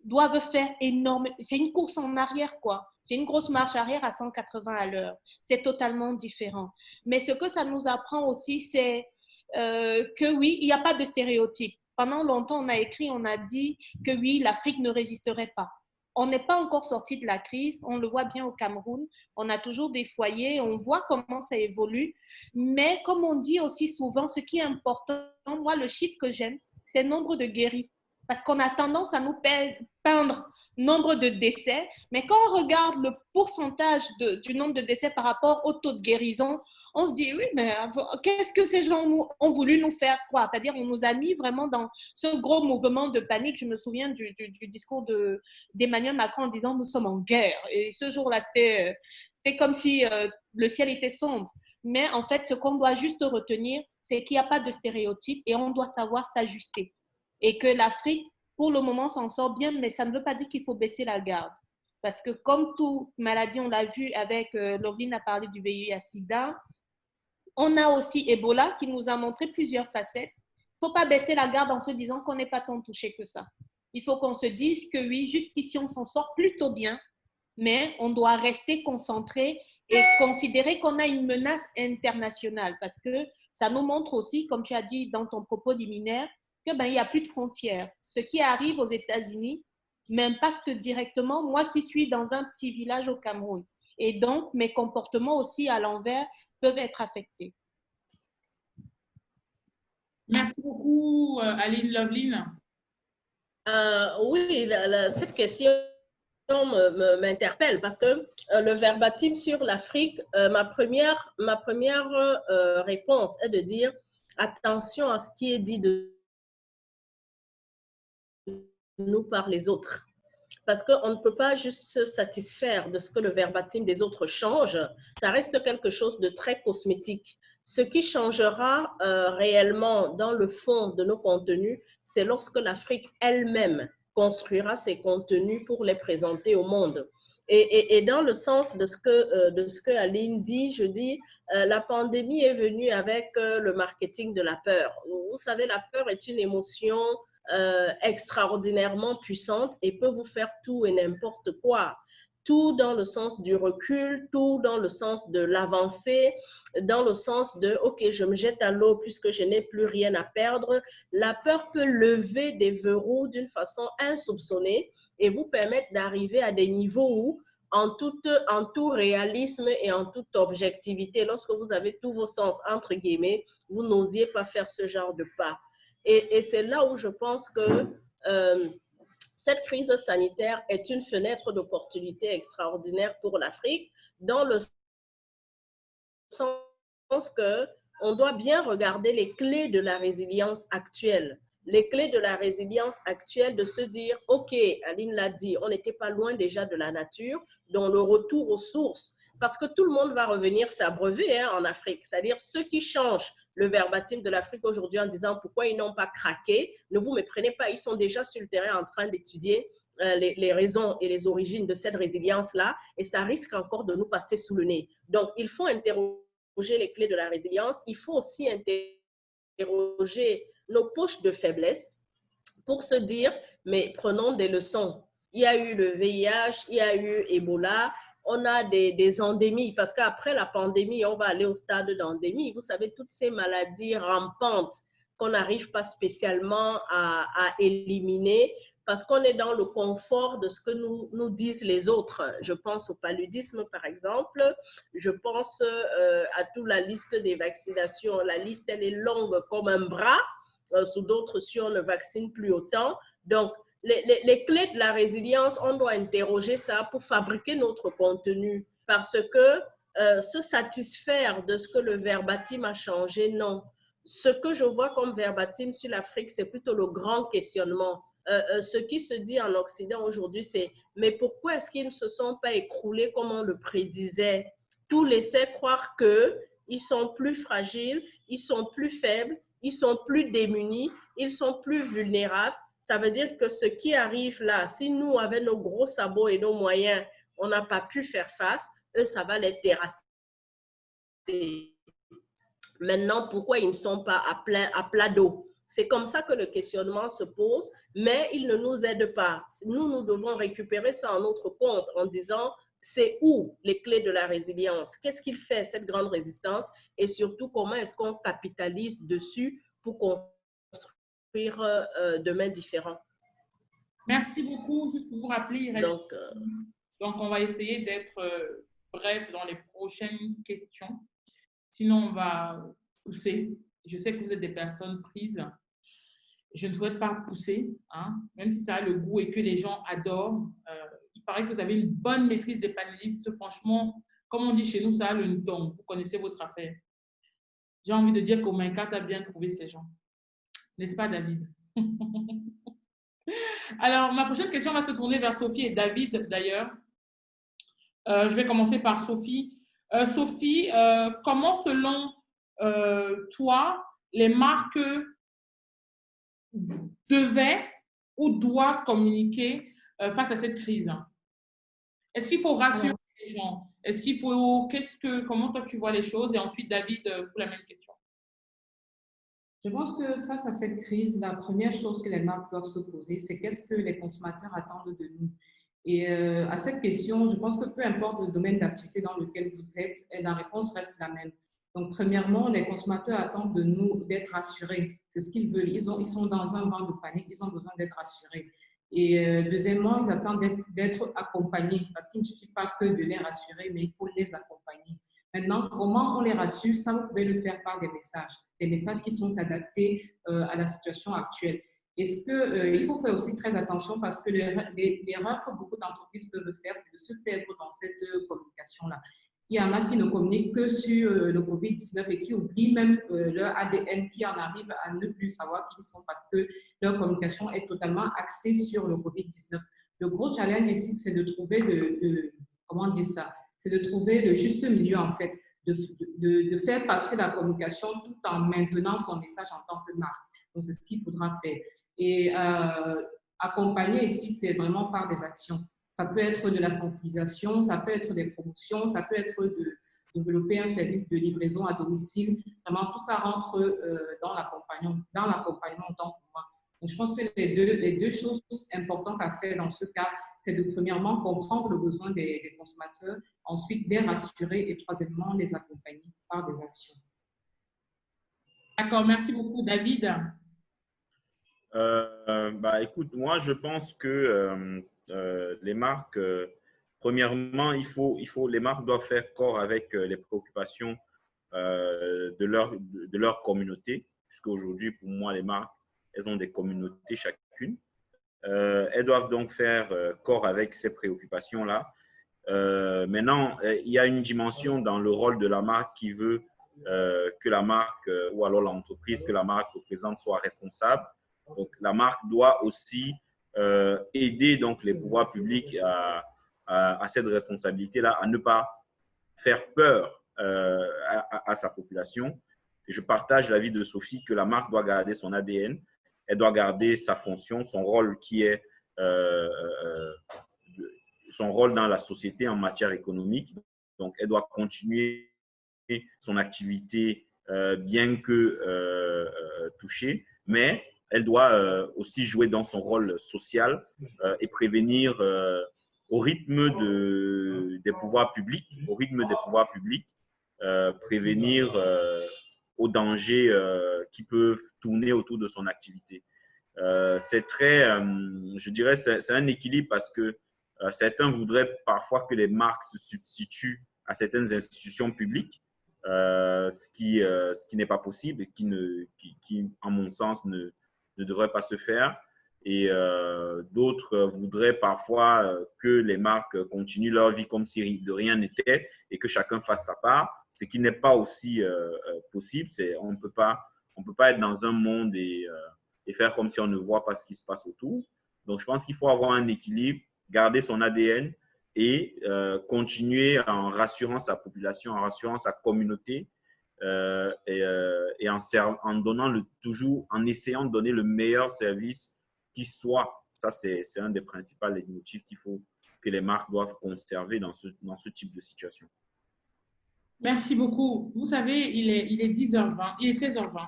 doivent faire énormément. C'est une course en arrière, quoi. C'est une grosse marche arrière à 180 à l'heure. C'est totalement différent. Mais ce que ça nous apprend aussi, c'est que oui, il n'y a pas de stéréotypes. Pendant longtemps, on a écrit, on a dit que oui, l'Afrique ne résisterait pas. On n'est pas encore sorti de la crise, on le voit bien au Cameroun, on a toujours des foyers, on voit comment ça évolue. Mais comme on dit aussi souvent, ce qui est important, moi, le chiffre que j'aime, c'est le nombre de guéris. Parce qu'on a tendance à nous peindre nombre de décès, mais quand on regarde le pourcentage du nombre de décès par rapport au taux de guérison, on se dit, oui, mais qu'est-ce que ces gens ont voulu nous faire croire? C'est-à-dire, on nous a mis vraiment dans ce gros mouvement de panique. Je me souviens du discours d'Emmanuel Macron en disant, nous sommes en guerre. Et ce jour-là, c'était comme si le ciel était sombre. Mais en fait, ce qu'on doit juste retenir, c'est qu'il n'y a pas de stéréotypes et on doit savoir s'ajuster. Et que l'Afrique, pour le moment, s'en sort bien, mais ça ne veut pas dire qu'il faut baisser la garde. Parce que comme toute maladie, on l'a vu avec, Loveline a parlé du VIH-Sida, on a aussi Ebola qui nous a montré plusieurs facettes. Il ne faut pas baisser la garde en se disant qu'on n'est pas tant touché que ça. Il faut qu'on se dise que oui, jusqu'ici, on s'en sort plutôt bien, mais on doit rester concentré et considérer qu'on a une menace internationale parce que ça nous montre aussi, comme tu as dit dans ton propos liminaire, qu'il n'y a plus de frontières. Ce qui arrive aux États-Unis m'impacte directement, moi qui suis dans un petit village au Cameroun. Et donc, mes comportements aussi à l'envers peuvent être affectés. Merci beaucoup, Aline Loveline. Oui, cette question m'interpelle parce que le verbatim sur l'Afrique, ma première réponse est de dire attention à ce qui est dit de nous par les autres. Parce qu'on ne peut pas juste se satisfaire de ce que le verbatim des autres change. Ça reste quelque chose de très cosmétique. Ce qui changera réellement dans le fond de nos contenus, c'est lorsque l'Afrique elle-même construira ses contenus pour les présenter au monde. Et dans le sens de ce que Aline dit, je dis, la pandémie est venue avec le marketing de la peur. Vous savez, la peur est une émotion extraordinairement puissante et peut vous faire tout et n'importe quoi. Tout dans le sens du recul, tout dans le sens de l'avancée, dans le sens de « ok, je me jette à l'eau puisque je n'ai plus rien à perdre ». La peur peut lever des verrous d'une façon insoupçonnée et vous permettre d'arriver à des niveaux où, en tout réalisme et en toute objectivité, lorsque vous avez tous vos sens, entre guillemets, vous n'osiez pas faire ce genre de pas. Et c'est là où je pense que cette crise sanitaire est une fenêtre d'opportunité extraordinaire pour l'Afrique, dans le sens qu'on doit bien regarder les clés de la résilience actuelle. Les clés de la résilience actuelle, de se dire, OK, Aline l'a dit, on n'était pas loin déjà de la nature, dont le retour aux sources, parce que tout le monde va revenir s'abreuver en Afrique. C'est-à-dire, ceux qui changent le verbatim de l'Afrique aujourd'hui en disant pourquoi ils n'ont pas craqué, ne vous méprenez pas, ils sont déjà sur le terrain en train d'étudier les raisons et les origines de cette résilience-là, et ça risque encore de nous passer sous le nez. Donc, il faut interroger les clés de la résilience, il faut aussi interroger nos poches de faiblesse pour se dire, mais prenons des leçons. Il y a eu le VIH, il y a eu Ebola, on a des endémies, parce qu'après la pandémie, on va aller au stade d'endémie. Vous savez, toutes ces maladies rampantes qu'on n'arrive pas spécialement à éliminer parce qu'on est dans le confort de ce que nous disent les autres. Je pense au paludisme, par exemple. Je pense à toute la liste des vaccinations. La liste, elle est longue comme un bras. Sous d'autres cieux, on ne vaccine plus autant. Donc, les clés de la résilience, on doit interroger ça pour fabriquer notre contenu. Parce que se satisfaire de ce que le verbatim a changé, non. Ce que je vois comme verbatim sur l'Afrique, c'est plutôt le grand questionnement. Ce qui se dit en Occident aujourd'hui, c'est « mais pourquoi est-ce qu'ils ne se sont pas écroulés comme on le prédisait ?» Tout laissait croire qu'ils sont plus fragiles, ils sont plus faibles, ils sont plus démunis, ils sont plus vulnérables. Ça veut dire que ce qui arrive là, si nous, avec nos gros sabots et nos moyens, on n'a pas pu faire face, eux, ça va les terrasser. Maintenant, pourquoi ils ne sont pas à plat d'eau? C'est comme ça que le questionnement se pose, mais il ne nous aide pas. Nous devons récupérer ça en notre compte en disant, c'est où les clés de la résilience? Qu'est-ce qu'il fait, cette grande résistance? Et surtout, comment est-ce qu'on capitalise dessus pour construire demain différent? Merci beaucoup. Juste pour vous rappeler, il reste... Donc, on va essayer d'être bref dans les prochaines questions. Sinon, on va pousser. Je sais que vous êtes des personnes prises. Je ne souhaite pas pousser, hein, même si ça a le goût et que les gens adorent. Il paraît que vous avez une bonne maîtrise des panélistes. Franchement, comme on dit chez nous, ça a le don. Vous connaissez votre affaire. J'ai envie de dire qu'Omenka a bien trouvé ces gens. N'est-ce pas, David? Alors, ma prochaine question va se tourner vers Sophie et David, d'ailleurs. Je vais commencer par Sophie. Sophie, comment, selon toi, les marques devaient ou doivent communiquer face à cette crise? Est-ce qu'il faut rassurer les gens? Est-ce qu'il faut... Comment toi, tu vois les choses? Et ensuite, David, pour la même question. Je pense que face à cette crise, la première chose que les marques doivent se poser, c'est qu'est-ce que les consommateurs attendent de nous? Et à cette question, je pense que peu importe le domaine d'activité dans lequel vous êtes, la réponse reste la même. Donc, premièrement, les consommateurs attendent de nous d'être rassurés. C'est ce qu'ils veulent. Ils sont dans un vent de panique. Ils ont besoin d'être rassurés. Et deuxièmement, ils attendent d'être accompagnés parce qu'il ne suffit pas que de les rassurer, mais il faut les accompagner. Maintenant, comment on les rassure? Ça, vous pouvez le faire par des messages qui sont adaptés à la situation actuelle. Est-ce que il faut faire aussi très attention parce que l'erreur que beaucoup d'entreprises peuvent faire, c'est de se perdre dans cette communication-là. Il y en a qui ne communiquent que sur le COVID-19 et qui oublient même leur ADN, qui en arrivent à ne plus savoir qui ils sont parce que leur communication est totalement axée sur le COVID-19. Le gros challenge ici, c'est de trouver comment dire ça? C'est de trouver le juste milieu, en fait, de faire passer la communication tout en maintenant son message en tant que marque. Donc, c'est ce qu'il faudra faire. Et accompagner ici, c'est vraiment par des actions. Ça peut être de la sensibilisation, ça peut être des promotions, ça peut être de développer un service de livraison à domicile. Vraiment, tout ça rentre dans l'accompagnement en tant que moi. Donc, je pense que les deux choses importantes à faire dans ce cas, c'est de premièrement comprendre le besoin des consommateurs, ensuite les rassurer et troisièmement les accompagner par des actions. D'accord, merci beaucoup, David. Écoute, moi, je pense que les marques, premièrement, les marques doivent faire corps avec les préoccupations de leur communauté, puisqu'aujourd'hui, pour moi, les marques, elles ont des communautés chacune. Elles doivent donc faire corps avec ces préoccupations-là. Maintenant, il y a une dimension dans le rôle de la marque qui veut que la marque ou alors l'entreprise que la marque représente soit responsable. Donc, la marque doit aussi aider donc, les pouvoirs publics à cette responsabilité-là, à ne pas faire peur à sa population. Et je partage l'avis de Sophie que la marque doit garder son ADN, elle doit garder sa fonction, son rôle qui est son rôle dans la société en matière économique. Donc, elle doit continuer son activité bien que touchée, mais elle doit aussi jouer dans son rôle social et prévenir au rythme des pouvoirs publics, prévenir aux dangers qui peuvent tourner autour de son activité. C'est très, je dirais, c'est un équilibre parce que certains voudraient parfois que les marques se substituent à certaines institutions publiques, ce qui n'est pas possible et qui, en mon sens, ne devrait pas se faire. Et d'autres voudraient parfois que les marques continuent leur vie comme si de rien n'était et que chacun fasse sa part, ce qui n'est pas aussi possible. On ne peut pas être dans un monde et faire comme si on ne voit pas ce qui se passe autour. Donc, je pense qu'il faut avoir un équilibre, garder son ADN et continuer en rassurant sa population, en rassurant sa communauté et en donnant toujours, en essayant de donner le meilleur service qui soit. Ça, c'est un des principaux motifs que les marques doivent conserver dans ce type de situation. Merci beaucoup. Vous savez, il est 10h20, il est 16h20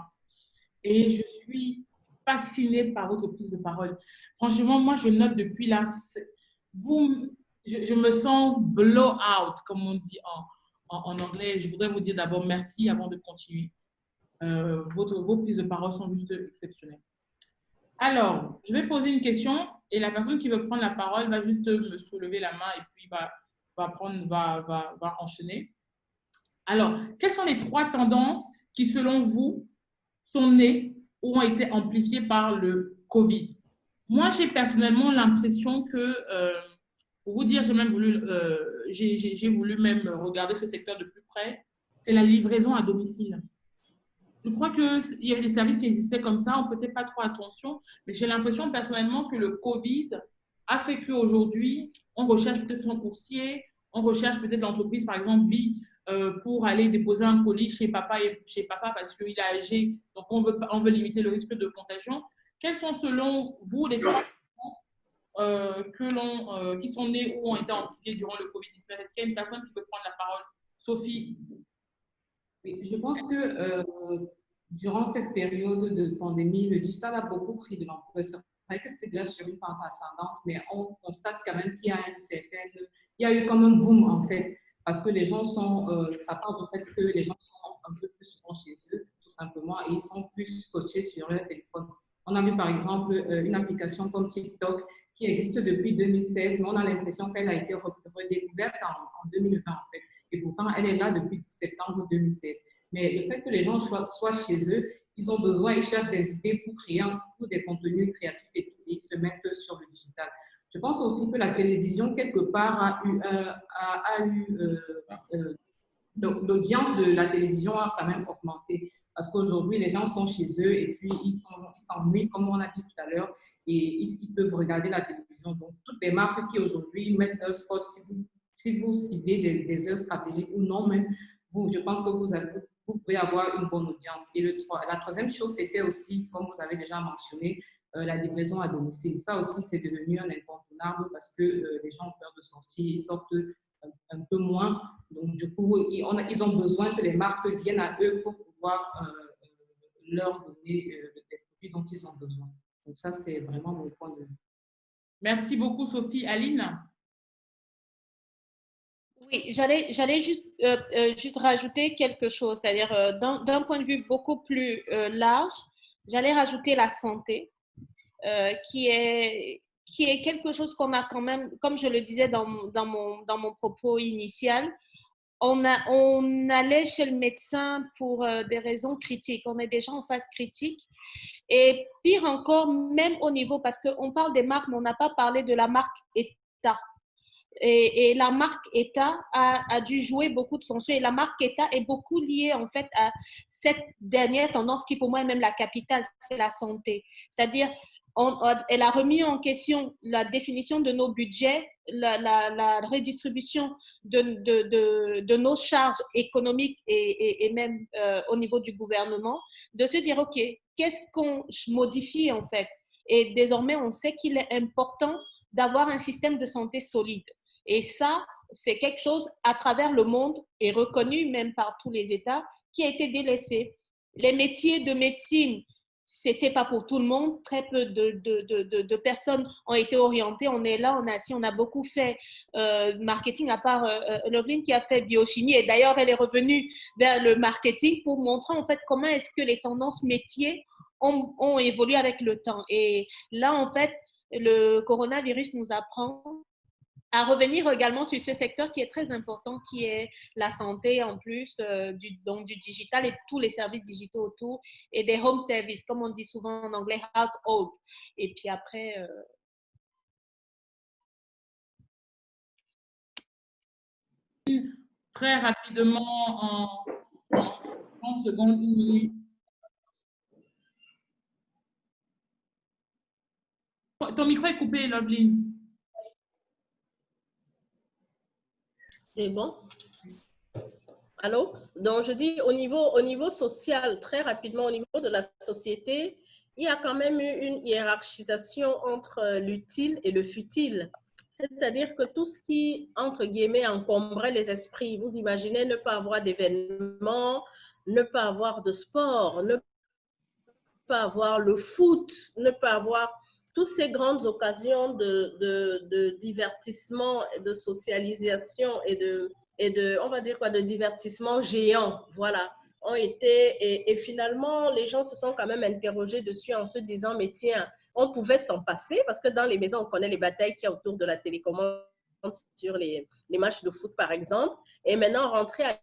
et je suis fascinée par votre prise de parole. Franchement, moi, je note depuis là, je me sens blow out, comme on dit en anglais. Je voudrais vous dire d'abord merci avant de continuer. Vos prises de parole sont juste exceptionnelles. Alors, je vais poser une question et la personne qui veut prendre la parole va juste me soulever la main et puis va enchaîner. Alors, quelles sont les 3 tendances qui, selon vous, sont nées ou ont été amplifiées par le Covid? Moi, j'ai personnellement l'impression que, pour vous dire, j'ai voulu même regarder ce secteur de plus près, c'est la livraison à domicile. Je crois qu'il y avait des services qui existaient comme ça, on ne prêtait pas trop attention, mais j'ai l'impression personnellement que le Covid a fait qu'aujourd'hui, on recherche peut-être un coursier, on recherche peut-être l'entreprise, par exemple, pour aller déposer un colis chez papa parce qu'il est âgé, donc on veut limiter le risque de contagion. Quels sont selon vous les 3 qui sont nées ou ont été amplifiées durant le Covid-19? Est-ce qu'il y a une personne qui peut prendre la parole? Sophie? Oui, je pense que durant cette période de pandémie, le digital a beaucoup pris de l'ampleur. C'est vrai que c'était déjà sur une pente ascendante, mais on constate quand même qu'il y a eu comme un boom en fait, parce que les gens ça part du fait que les gens sont un peu plus souvent chez eux, tout simplement, et ils sont plus scotchés sur leur téléphone. On a vu par exemple une application comme TikTok qui existe depuis 2016, mais on a l'impression qu'elle a été redécouverte en 2020 en fait. Et pourtant, elle est là depuis septembre 2016. Mais le fait que les gens soient chez eux, ils ont besoin, ils cherchent des idées pour créer pour des contenus créatifs et tout, et ils se mettent sur le digital. Je pense aussi que la télévision, quelque part, l'audience de la télévision a quand même augmenté. Parce qu'aujourd'hui, les gens sont chez eux et puis ils s'ennuient, comme on a dit tout à l'heure, et ils peuvent regarder la télévision. Donc, toutes les marques qui aujourd'hui mettent leurs spots, si vous ciblez des heures stratégiques ou non, même, je pense que vous pouvez avoir une bonne audience. Et la troisième chose, c'était aussi, comme vous avez déjà mentionné, la livraison à domicile. Ça aussi, c'est devenu un incontournable parce que les gens ont peur de sortir, ils sortent un peu moins. Donc, du coup, ils ont besoin que les marques viennent à eux pour pouvoir leur donner les produits dont ils ont besoin. Donc, ça, c'est vraiment mon point de vue. Merci beaucoup, Sophie. Aline? Oui, j'allais juste rajouter quelque chose, c'est-à-dire d'un point de vue beaucoup plus large, j'allais rajouter la santé, qui est quelque chose qu'on a quand même, comme je le disais dans mon propos initial, on allait chez le médecin pour des raisons critiques. On est déjà en phase critique. Et pire encore, même au niveau, parce qu'on parle des marques, mais on n'a pas parlé de la marque État. Et la marque État a dû jouer beaucoup de fonctions. Et la marque État est beaucoup liée, en fait, à cette dernière tendance qui, pour moi, est même la capitale, c'est la santé. C'est-à-dire, elle a remis en question la définition de nos budgets, la redistribution de nos charges économiques et même au niveau du gouvernement, de se dire, OK, qu'est-ce qu'on modifie, en fait? Et désormais, on sait qu'il est important d'avoir un système de santé solide. Et ça, c'est quelque chose à travers le monde et reconnu même par tous les États qui a été délaissé. Les métiers de médecine, c'était pas pour tout le monde. Très peu de personnes ont été orientées. On est là, on est assis, on a beaucoup fait marketing, à part Lovelyne qui a fait biochimie. Et d'ailleurs, elle est revenue vers le marketing pour montrer en fait comment est-ce que les tendances métiers ont évolué avec le temps. Et là, en fait, le coronavirus nous apprend à revenir également sur ce secteur qui est très important, qui est la santé en plus, donc du digital et tous les services digitaux autour, et des home services, comme on dit souvent en anglais, household. Et puis après... Très rapidement, en 30 secondes, 1 minute. Ton micro est coupé, Lovelyne. C'est bon? Allô? Donc, je dis au niveau social, très rapidement, au niveau de la société, il y a quand même eu une hiérarchisation entre l'utile et le futile. C'est-à-dire que tout ce qui, entre guillemets, encombrait les esprits, vous imaginez ne pas avoir d'événements, ne pas avoir de sport, ne pas avoir le foot, ne pas avoir toutes ces grandes occasions de divertissement, de socialisation et de, on va dire quoi, de divertissement géant, voilà, ont été, et finalement, les gens se sont quand même interrogés dessus en se disant, mais tiens, on pouvait s'en passer, parce que dans les maisons, on connaît les batailles qu'il y a autour de la télécommande sur les matchs de foot, par exemple, et maintenant, rentrer à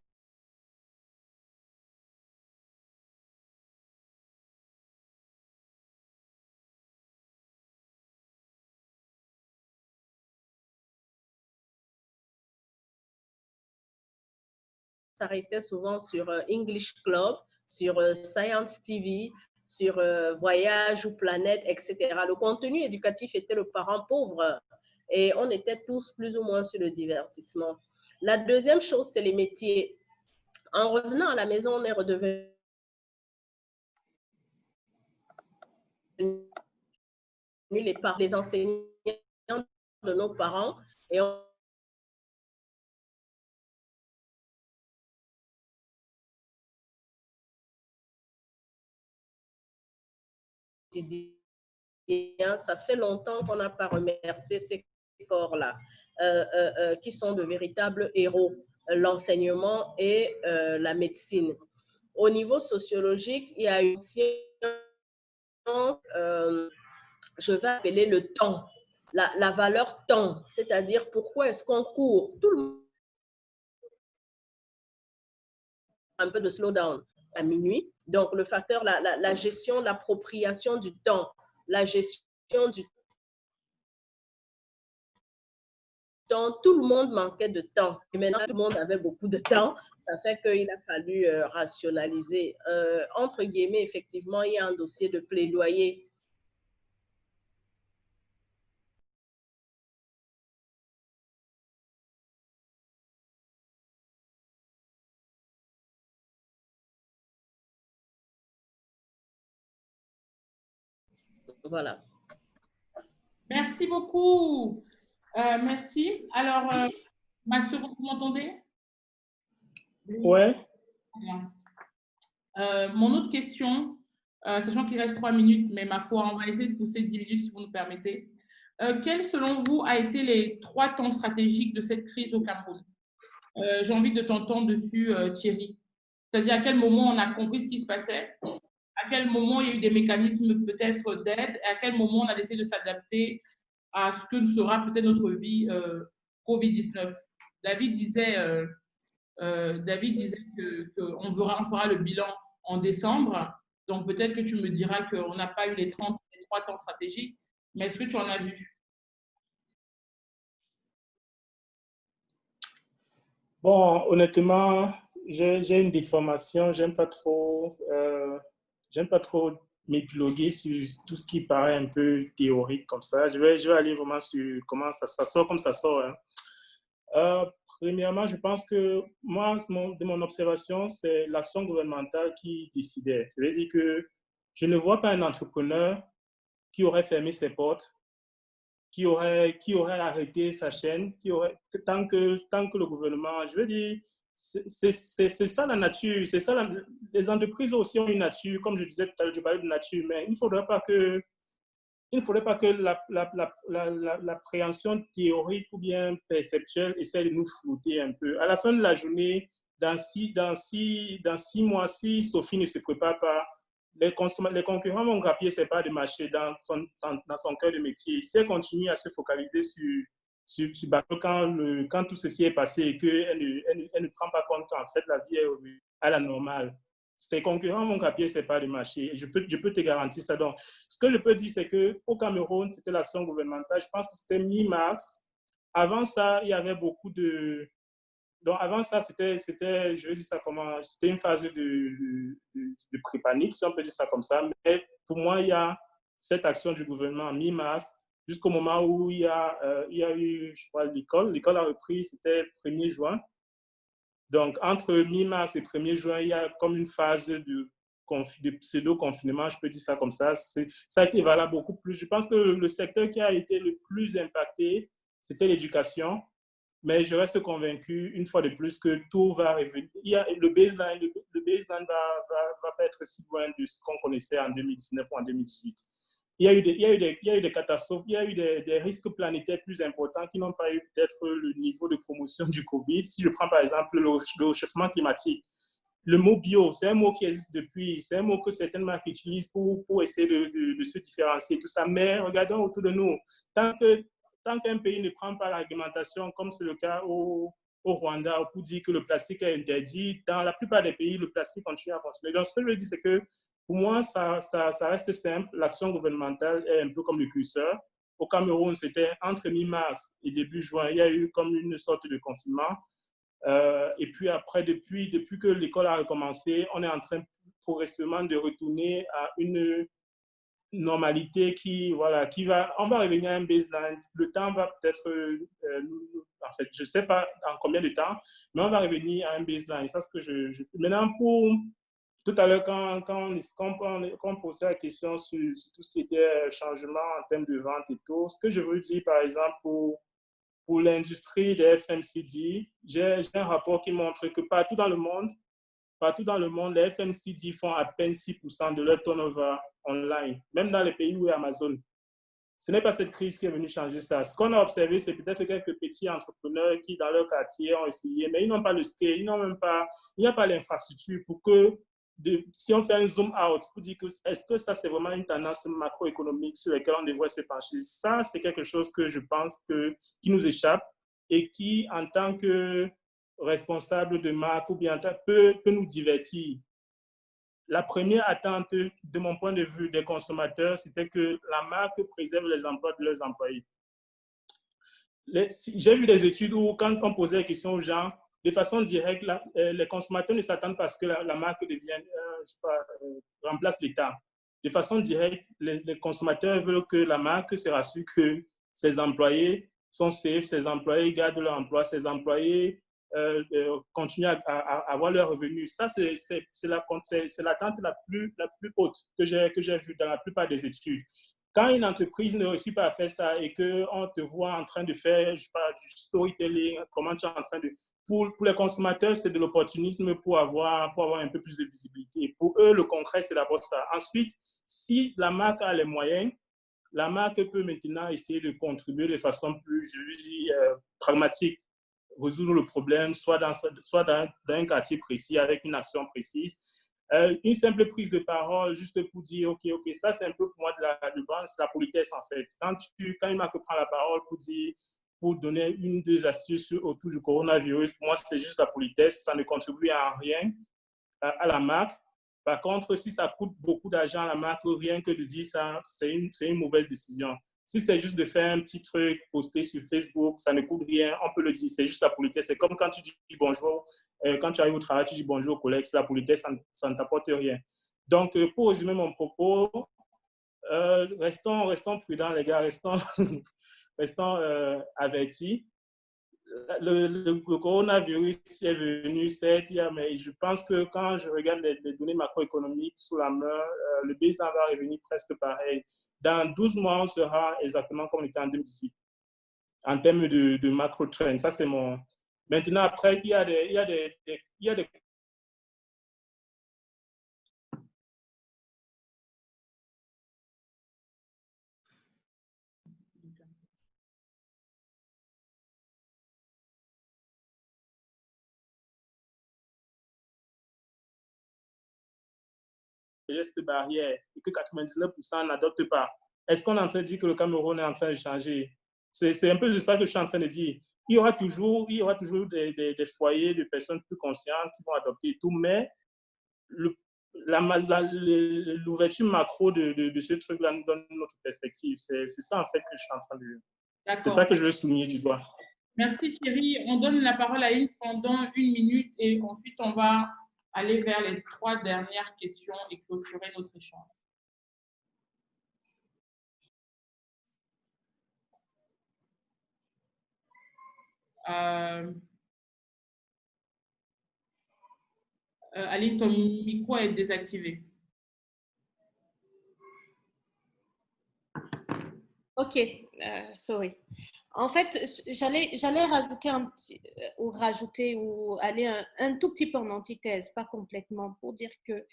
s'arrêtait souvent sur English Club, sur Science TV, sur Voyage ou Planète, etc. Le contenu éducatif était le parent pauvre et on était tous plus ou moins sur le divertissement. La deuxième chose, c'est les métiers. En revenant à la maison, on est redevenu les enseignants de nos parents et on ça fait longtemps qu'on n'a pas remercié ces corps-là, qui sont de véritables héros, l'enseignement et la médecine. Au niveau sociologique, il y a eu aussi, je vais appeler le temps, la valeur temps, c'est-à-dire pourquoi est-ce qu'on court. Tout le un peu de slowdown à minuit. Donc, le facteur, la gestion, l'appropriation du temps, la gestion du temps, tout le monde manquait de temps. Et maintenant, tout le monde avait beaucoup de temps. Ça fait qu'il a fallu rationaliser. Entre guillemets, effectivement, il y a un dossier de plaidoyer. Voilà. Merci beaucoup. Merci. Alors, ma seconde, vous m'entendez? Ouais. Bien. Mon autre question, sachant qu'il reste 3 minutes, mais ma foi, on va essayer de pousser 10 minutes si vous nous permettez. Quels, selon vous, a été les 3 temps stratégiques de cette crise au Cameroun? J'ai envie de t'entendre dessus, Thierry. C'est-à-dire à quel moment on a compris ce qui se passait, à quel moment il y a eu des mécanismes peut-être d'aide, et à quel moment on a décidé de s'adapter à ce que sera peut-être notre vie Covid-19. David disait qu'on fera le bilan en décembre. Donc, peut-être que tu me diras qu'on n'a pas eu les 3 temps stratégiques, mais est-ce que tu en as vu? Bon, honnêtement, j'ai une déformation. J'aime pas trop m'épiloguer sur tout ce qui paraît un peu théorique comme ça. Je vais aller vraiment sur comment ça sort comme ça sort. Hein. Premièrement, je pense que moi, de mon observation, c'est l'action gouvernementale qui décidait. Je veux dire que je ne vois pas un entrepreneur qui aurait fermé ses portes, qui aurait arrêté sa chaîne, tant que le gouvernement, je veux dire, c'est ça la nature, c'est ça, les entreprises aussi ont une nature, comme je disais tout à l'heure, je parlais de nature, mais il ne faudrait pas que l'appréhension théorique ou bien perceptuelle essaie de nous flouter un peu. À la fin de la journée, dans 6 mois, si Sophie ne se prépare pas, les concurrents vont grappiller ses parts de marché dans son cœur de métier. Si elle continue à se focaliser sur Bateau quand tout ceci est passé et qu'elle ne prend pas compte qu'en fait la vie est à la normale, ses concurrents vont grappiller ses parts de marché. Je peux te garantir ça. Donc, ce que je peux dire, c'est qu'au Cameroun, c'était l'action gouvernementale. Je pense que c'était mi-mars. Avant ça, il y avait beaucoup de... Donc, avant ça, je vais dire ça comment, c'était une phase de pré-panique, si on peut dire ça comme ça. Mais pour moi, il y a cette action du gouvernement mi-mars, jusqu'au moment où il y a eu, je crois, l'école. L'école a repris, c'était 1er juin. Donc, entre mi-mars et 1er juin, il y a comme une phase de pseudo-confinement, je peux dire ça comme ça. Ça a été valable beaucoup plus. Je pense que le secteur qui a été le plus impacté, c'était l'éducation. Mais je reste convaincu, une fois de plus, que tout va revenir. Le baseline va pas être si loin de ce qu'on connaissait en 2019 ou en 2018. Il y a eu des catastrophes, il y a eu des risques planétaires plus importants qui n'ont pas eu peut-être le niveau de promotion du Covid. Si je prends par exemple le réchauffement climatique, le mot bio, c'est un mot qui existe depuis, c'est un mot que certaines marques utilisent pour essayer de se différencier, tout ça. Mais regardons autour de nous, tant qu'un pays ne prend pas l'argumentation, comme c'est le cas au Rwanda, pour dire que le plastique est interdit, dans la plupart des pays, le plastique continue à consommer. Donc, ce que je veux dire, c'est que pour moi, ça reste simple. L'action gouvernementale est un peu comme le curseur. Au Cameroun, c'était entre mi-mars et début juin, il y a eu comme une sorte de confinement. Et puis après, depuis que l'école a recommencé, on est en train progressivement de retourner à une normalité on va revenir à un baseline. Le temps va peut-être, en fait, je ne sais pas en combien de temps, mais on va revenir à un baseline. Ça, c'est ce que Maintenant, pour tout à l'heure, quand on posait la question sur tout ce qui était changement en termes de vente et tout, ce que je veux dire, par exemple, pour l'industrie des FMCG, j'ai un rapport qui montre que partout dans le monde, les FMCG font à peine 6% de leur turnover online, même dans les pays où il y a Amazon. Ce n'est pas cette crise qui est venue changer ça. Ce qu'on a observé, c'est peut-être quelques petits entrepreneurs qui, dans leur quartier, ont essayé, mais ils n'ont pas le scale, il n'y a pas l'infrastructure pour que, si on fait un zoom out, pour dire que est-ce que ça, c'est vraiment une tendance macroéconomique sur laquelle on devrait se pencher. Ça, c'est quelque chose que je pense qui nous échappe et qui, en tant que responsable de marque ou bien peut nous divertir. La première attente, de mon point de vue, des consommateurs, c'était que la marque préserve les emplois de leurs employés. J'ai vu des études où, quand on posait la question aux gens, de façon directe, les consommateurs ne s'attendent pas à ce que la marque devienne, remplace l'État. De façon directe, les consommateurs veulent que la marque se rassure que ses employés sont safe, ses employés gardent leur emploi, ses employés continuent à avoir leurs revenus. Ça, c'est l'attente la plus haute que j'ai vue dans la plupart des études. Quand une entreprise ne réussit pas à faire ça et qu'on te voit en train de faire, je sais pas, du storytelling, comment tu es en train de... Pour les consommateurs, c'est de l'opportunisme pour avoir un peu plus de visibilité. Pour eux, le concret, c'est d'abord ça. Ensuite, si la marque a les moyens, la marque peut maintenant essayer de contribuer de façon plus, je veux dire, pragmatique, résoudre le problème, soit dans un quartier précis, avec une action précise. Une simple prise de parole, juste pour dire, OK, ça c'est un peu pour moi de la politesse en fait. Quand une marque prend la parole pour donner une ou deux astuces autour du coronavirus, pour moi c'est juste la politesse, ça ne contribue à rien à la marque. Par contre, si ça coûte beaucoup d'argent à la marque, rien que de dire ça, c'est une mauvaise décision. Si c'est juste de faire un petit truc, poster sur Facebook, ça ne coûte rien, on peut le dire, c'est juste la politesse. C'est comme quand tu dis bonjour, quand tu arrives au travail, tu dis bonjour aux collègues, c'est la politesse, ça ne t'apporte rien. Donc, pour résumer mon propos, restons prudents, les gars, restons avertis. Le coronavirus est venu, certes, mais je pense que quand je regarde les données macroéconomiques sous la main, le bilan va revenir presque pareil. Dans 12 mois, on sera exactement comme on était en 2018 en termes de macro-trend. Ça, c'est mon... Maintenant, après, il y a des gestes barrières et que 99% n'adoptent pas. Est-ce qu'on est en train de dire que le Cameroun est en train de changer? C'est un peu de ça que je suis en train de dire. Il y aura toujours des foyers de personnes plus conscientes qui vont adopter tout, mais l'ouverture macro de ce truc-là nous donne notre perspective. C'est ça, en fait, que je suis en train de... C'est ça que je veux souligner du doigt. Merci Thierry. On donne la parole à Yves pendant 1 minute et ensuite on va aller vers les 3 dernières questions et clôturer notre échange. Aline, ton micro est désactivé. OK, sorry. En fait, j'allais rajouter ou aller un tout petit peu en antithèse, pas complètement, pour dire que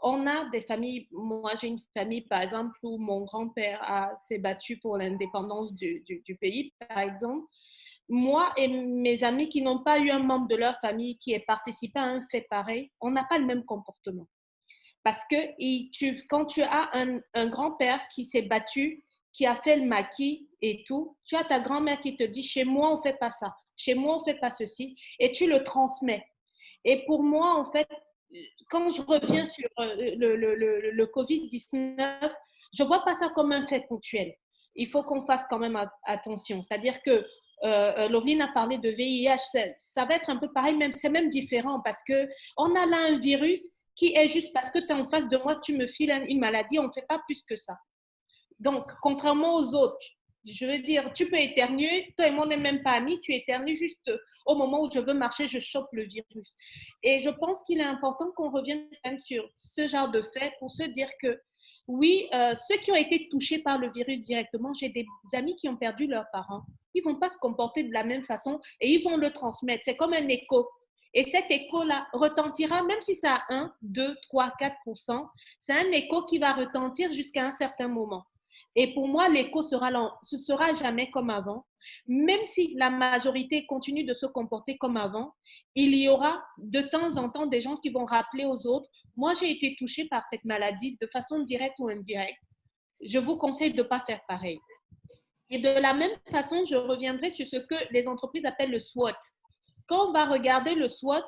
on a des familles. Moi, j'ai une famille, par exemple, où mon grand-père s'est battu pour l'indépendance du pays, par exemple. Moi et mes amis qui n'ont pas eu un membre de leur famille qui ait participé à un fait pareil, on n'a pas le même comportement. Parce que quand tu as un grand-père qui s'est battu, qui a fait le maquis et tout, tu as ta grand-mère qui te dit, chez moi, on ne fait pas ça, chez moi, on ne fait pas ceci, et tu le transmets. Et pour moi, en fait, quand je reviens sur le Covid-19, je ne vois pas ça comme un fait ponctuel. Il faut qu'on fasse quand même attention. C'est-à-dire que Laureline a parlé de VIH, ça va être un peu pareil, c'est même différent parce qu'on a là un virus qui est juste parce que tu es en face de moi, tu me files une maladie, on ne fait pas plus que ça. Donc, contrairement aux autres, je veux dire, tu peux éternuer, toi et moi, on n'est même pas amis, tu éternues juste au moment où je veux marcher, je chope le virus. Et je pense qu'il est important qu'on revienne quand même sur ce genre de fait pour se dire que, oui, ceux qui ont été touchés par le virus directement, j'ai des amis qui ont perdu leurs parents, ils ne vont pas se comporter de la même façon et ils vont le transmettre. C'est comme un écho. Et cet écho-là retentira, même si ça a 1, 2, 3, 4%, c'est un écho qui va retentir jusqu'à un certain moment. Et pour moi, l'écho ce sera jamais comme avant. Même si la majorité continue de se comporter comme avant, il y aura de temps en temps des gens qui vont rappeler aux autres, moi j'ai été touchée par cette maladie de façon directe ou indirecte. Je vous conseille de ne pas faire pareil. Et de la même façon, je reviendrai sur ce que les entreprises appellent le SWOT. quand on va regarder le SWOT,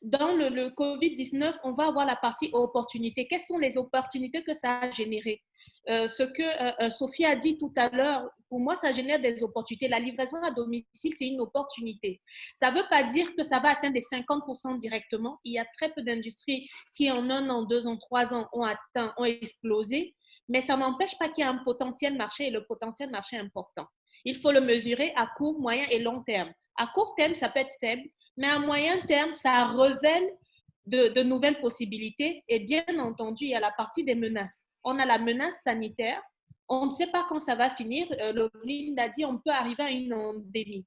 dans le COVID-19, on va avoir la partie opportunités. Quelles sont les opportunités que ça a générées? Ce que Sophie a dit tout à l'heure, pour moi, ça génère des opportunités. La livraison à domicile, c'est une opportunité. Ça ne veut pas dire que ça va atteindre les 50% directement. Il y a très peu d'industries qui, en 1 an, 2 ans, 3 ans, ont explosé. Mais ça n'empêche pas qu'il y a un potentiel marché et le potentiel marché est important. Il faut le mesurer à court, moyen et long terme. À court terme, ça peut être faible, mais à moyen terme, ça révèle de nouvelles possibilités. Et bien entendu, il y a la partie des menaces. On a la menace sanitaire. On ne sait pas quand ça va finir. Lovelyne l'a dit, on peut arriver à une endémie.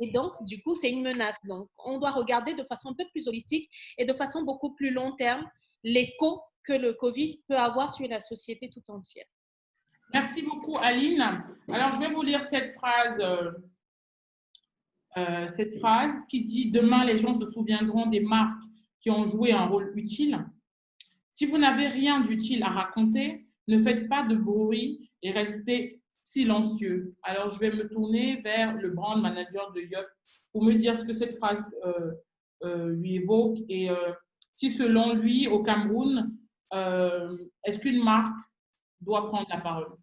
Et donc, du coup, c'est une menace. Donc, on doit regarder de façon un peu plus holistique et de façon beaucoup plus long terme l'écho que le Covid peut avoir sur la société tout entière. Merci beaucoup, Aline. Alors, je vais vous lire cette phrase qui dit « Demain, les gens se souviendront des marques qui ont joué un rôle utile. Si vous n'avez rien d'utile à raconter, ne faites pas de bruit et restez silencieux. » Alors, je vais me tourner vers le brand manager de Yup pour me dire ce que cette phrase lui évoque et si, selon lui, au Cameroun, est-ce qu'une marque doit prendre la parole?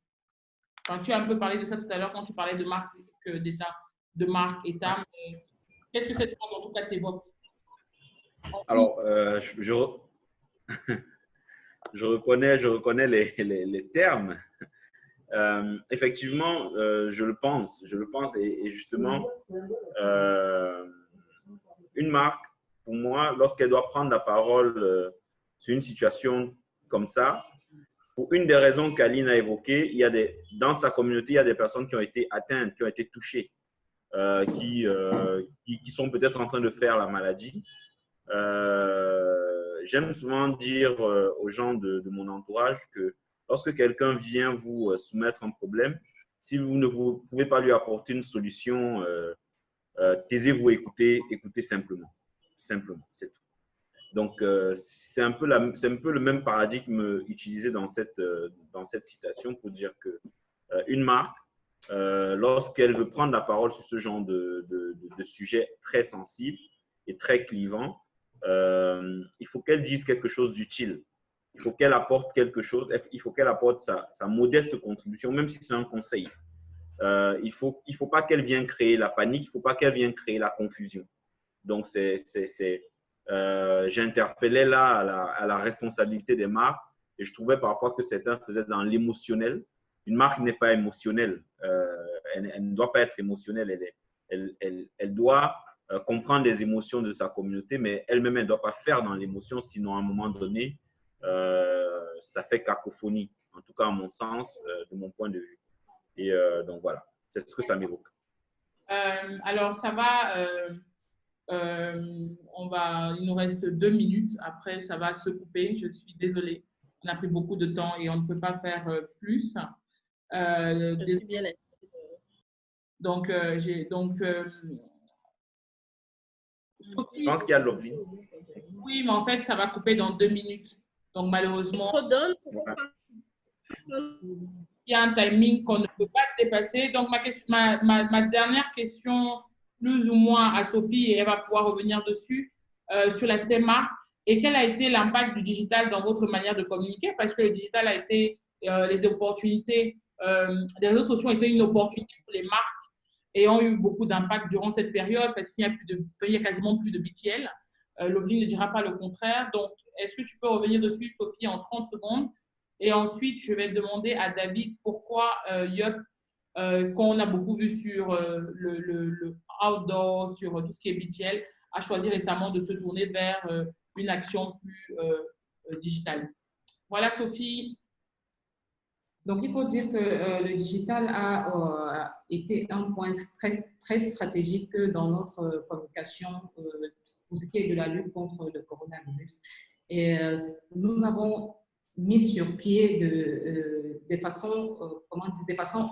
Enfin, tu as un peu parlé de ça tout à l'heure quand tu parlais de marque, de marque État. Qu'est-ce que cette phrase, en tout cas, t'évoque? Alors, je reconnais les termes. Effectivement, je le pense et justement, une marque, pour moi, lorsqu'elle doit prendre la parole sur une situation comme ça, pour une des raisons qu'Aline a évoquées, dans sa communauté, il y a des personnes qui ont été atteintes, qui ont été touchées, qui sont peut-être en train de faire la maladie. J'aime souvent dire aux gens de mon entourage que lorsque quelqu'un vient vous soumettre un problème, si vous ne pouvez pas lui apporter une solution, taisez-vous, écoutez simplement. Simplement, c'est tout. Donc, c'est un peu le même paradigme utilisé dans cette citation pour dire que une marque, lorsqu'elle veut prendre la parole sur ce genre de sujet très sensible et très clivant, il faut qu'elle dise quelque chose d'utile. Il faut qu'elle apporte quelque chose, il faut qu'elle apporte sa modeste contribution, même si c'est un conseil. Il faut pas qu'elle vienne créer la panique, il ne faut pas qu'elle vienne créer la confusion. Donc, j'interpellais là à la responsabilité des marques et je trouvais parfois que certains faisaient dans l'émotionnel. Une marque n'est pas émotionnelle, elle ne doit pas être émotionnelle, elle doit comprendre les émotions de sa communauté, mais elle-même, elle ne doit pas faire dans l'émotion, sinon à un moment donné, ça fait cacophonie, en tout cas à mon sens, de mon point de vue. Et donc voilà, c'est ce que ça m'évoque. Alors, ça va, il nous reste 2 minutes, après ça va se couper, je suis désolée. On a pris beaucoup de temps et on ne peut pas faire plus. Je suis bien là. Donc, Sophie, je pense qu'il y a Lovelyne. Oui, mais en fait, ça va couper dans 2 minutes. Donc, malheureusement, il y a un timing qu'on ne peut pas dépasser. Donc, ma dernière question, plus ou moins à Sophie, et elle va pouvoir revenir dessus, sur l'aspect marque. Et quel a été l'impact du digital dans votre manière de communiquer? Parce que le digital a été les opportunités, les réseaux sociaux ont été une opportunité pour les marques et ont eu beaucoup d'impact durant cette période parce qu'il y a quasiment plus de BTL. Lovelyne ne dira pas le contraire. Donc, est-ce que tu peux revenir dessus, Sophie, en 30 secondes? Et ensuite, je vais demander à David pourquoi Yup, qu'on a beaucoup vu sur le outdoor, sur tout ce qui est BTL, a choisi récemment de se tourner vers une action plus digitale. Voilà, Sophie. Donc, il faut dire que le digital a été un point très, très stratégique dans notre communication pour ce qui est de la lutte contre le coronavirus. Et nous avons mis sur pied des façons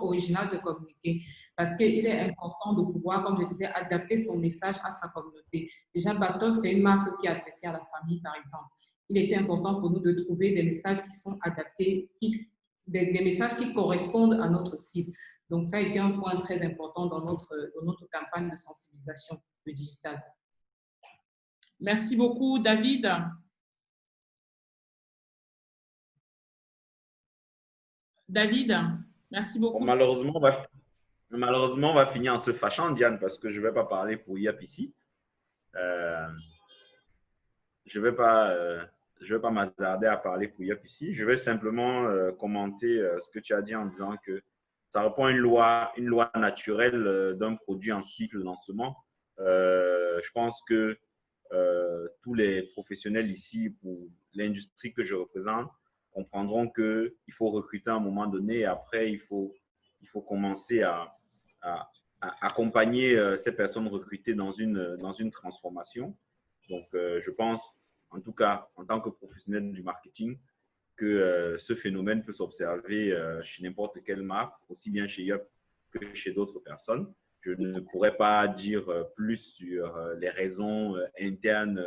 originales de communiquer parce qu'il est important de pouvoir, comme je disais, adapter son message à sa communauté. Déjà, Batos, c'est une marque qui est adressée à la famille, par exemple. Il était important pour nous de trouver des messages qui sont adaptés, des messages qui correspondent à notre cible. Donc, ça a été un point très important dans notre campagne de sensibilisation digital. Merci beaucoup, David. David, merci beaucoup. Bon, malheureusement, on va finir en se fâchant, Diane, parce que je ne vais pas parler pour YAP ici. Je ne vais pas m'hasarder à parler pour YAP ici. Je vais simplement commenter ce que tu as dit en disant que ça répond à une loi naturelle d'un produit en cycle de lancement. Je pense que tous les professionnels ici pour l'industrie que je représente comprendront qu'il faut recruter à un moment donné et après, il faut commencer à accompagner ces personnes recrutées dans une transformation. Donc, je pense, en tout cas, en tant que professionnel du marketing, que ce phénomène peut s'observer chez n'importe quelle marque, aussi bien chez Yup que chez d'autres personnes. Je ne pourrais pas dire plus sur les raisons internes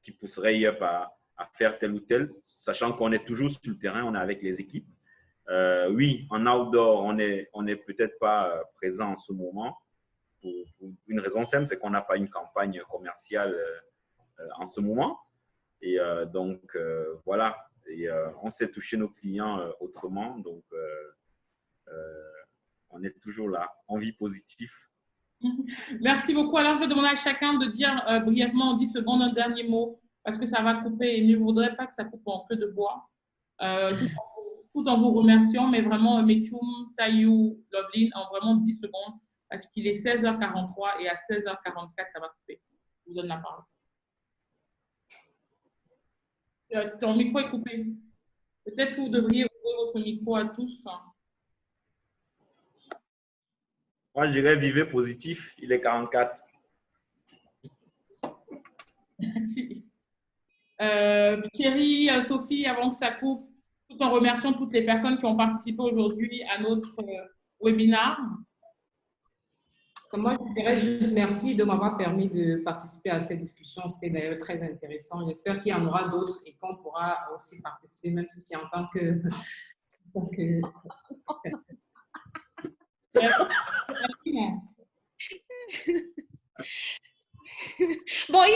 qui pousseraient Yup à faire tel ou tel, sachant qu'on est toujours sur le terrain, on est avec les équipes. Oui, en outdoor, on est peut-être pas présent en ce moment pour une raison simple, c'est qu'on n'a pas une campagne commerciale en ce moment. Et donc, voilà, et, on sait toucher nos clients autrement. Donc, on est toujours là, envie positive. Merci beaucoup. Alors, je vais demander à chacun de dire brièvement en 10 secondes un dernier mot, parce que ça va couper et je ne voudrais pas que ça coupe en queue de bois. Tout en vous remerciant, mais vraiment, Metchoum, Tayou, Loveline, en vraiment 10 secondes, parce qu'il est 16h43 et à 16h44, ça va couper. Je vous donne la parole. Ton micro est coupé. Peut-être que vous devriez ouvrir votre micro à tous. Moi, je dirais vivez positif, il est 44. Merci. Thierry, Sophie, avant que ça coupe, tout en remerciant toutes les personnes qui ont participé aujourd'hui à notre webinaire. Moi, je dirais juste merci de m'avoir permis de participer à cette discussion. C'était d'ailleurs très intéressant. J'espère qu'il y en aura d'autres et qu'on pourra aussi participer, même si c'est en tant que… Bon, il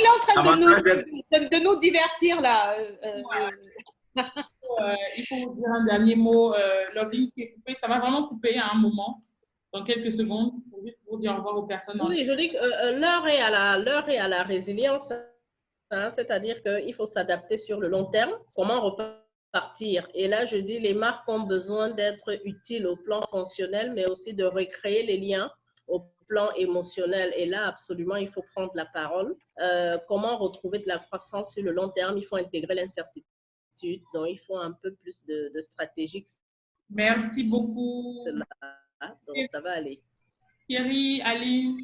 est en train de nous divertir là. Il faut vous dire un dernier mot. Loveline qui est coupé, ça va vraiment couper à un moment, dans quelques secondes, juste pour dire au revoir aux personnes. Oui, je dis que l'heure est à la résilience, hein, c'est-à-dire qu'il faut s'adapter sur le long terme. Comment repartir? Et là, je dis les marques ont besoin d'être utiles au plan fonctionnel, mais aussi de recréer les liens au plan émotionnel. Et là, absolument, il faut prendre la parole. Comment retrouver de la croissance sur le long terme? Il faut intégrer l'incertitude. Donc, il faut un peu plus de stratégie. Merci beaucoup. Donc, ça va aller. Thierry, Aline.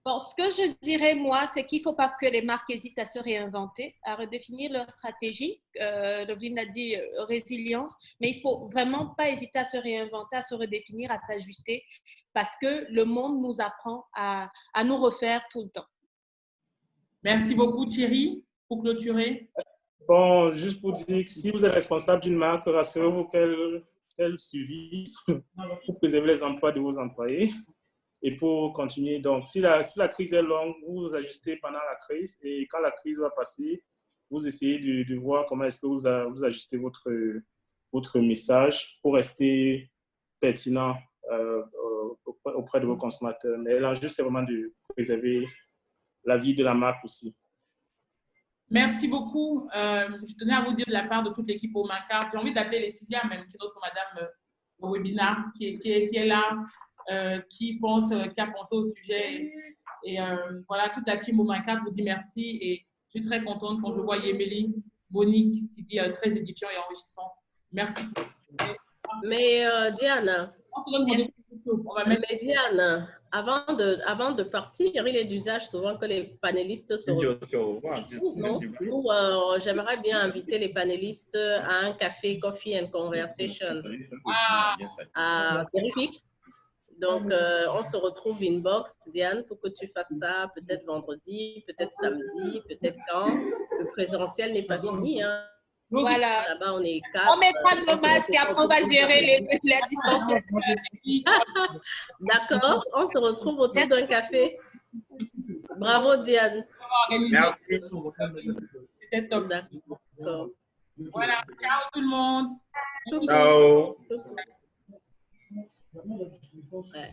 Bon, ce que je dirais, moi, c'est qu'il ne faut pas que les marques hésitent à se réinventer, à redéfinir leur stratégie. Loveline a dit résilience, mais il ne faut vraiment pas hésiter à se réinventer, à se redéfinir, à s'ajuster, parce que le monde nous apprend à nous refaire tout le temps. Merci beaucoup, Thierry, pour clôturer. Bon, juste pour dire que si vous êtes responsable d'une marque, rassurez-vous qu'elle survive pour préserver les emplois de vos employés et pour continuer. Donc, si la crise est longue, vous vous ajustez pendant la crise et quand la crise va passer, vous essayez de voir comment est-ce que vous ajustez votre message pour rester pertinent auprès de vos consommateurs. Mais l'enjeu, c'est vraiment de préserver la vie de la marque aussi. Merci beaucoup. Je tenais à vous dire de la part de toute l'équipe au Macart. J'ai envie d'appeler Laetitia, même qui est notre madame au webinaire, qui est là, qui a pensé au sujet. Et voilà, toute la team au Macart vous dit merci. Et je suis très contente quand je vois Yémélie, Monique, qui dit très édifiant et enrichissant. Merci. Mais Diane, avant de partir, il est d'usage souvent que les panélistes se retrouvent. J'aimerais bien inviter les panélistes à un café Coffee and Conversation à Terrifique. Donc, on se retrouve inbox, Diane, pour que tu fasses ça peut-être vendredi, peut-être samedi, peut-être quand. Le présentiel n'est pas fini, hein. Voilà. Là-bas, on est 4. On mettra nos masques et après, on va gérer la distance. D'accord, on se retrouve autour d'un café. Bravo, Diane. Merci. C'était top. D'accord. Voilà, ciao tout le monde. Ciao. Ouais.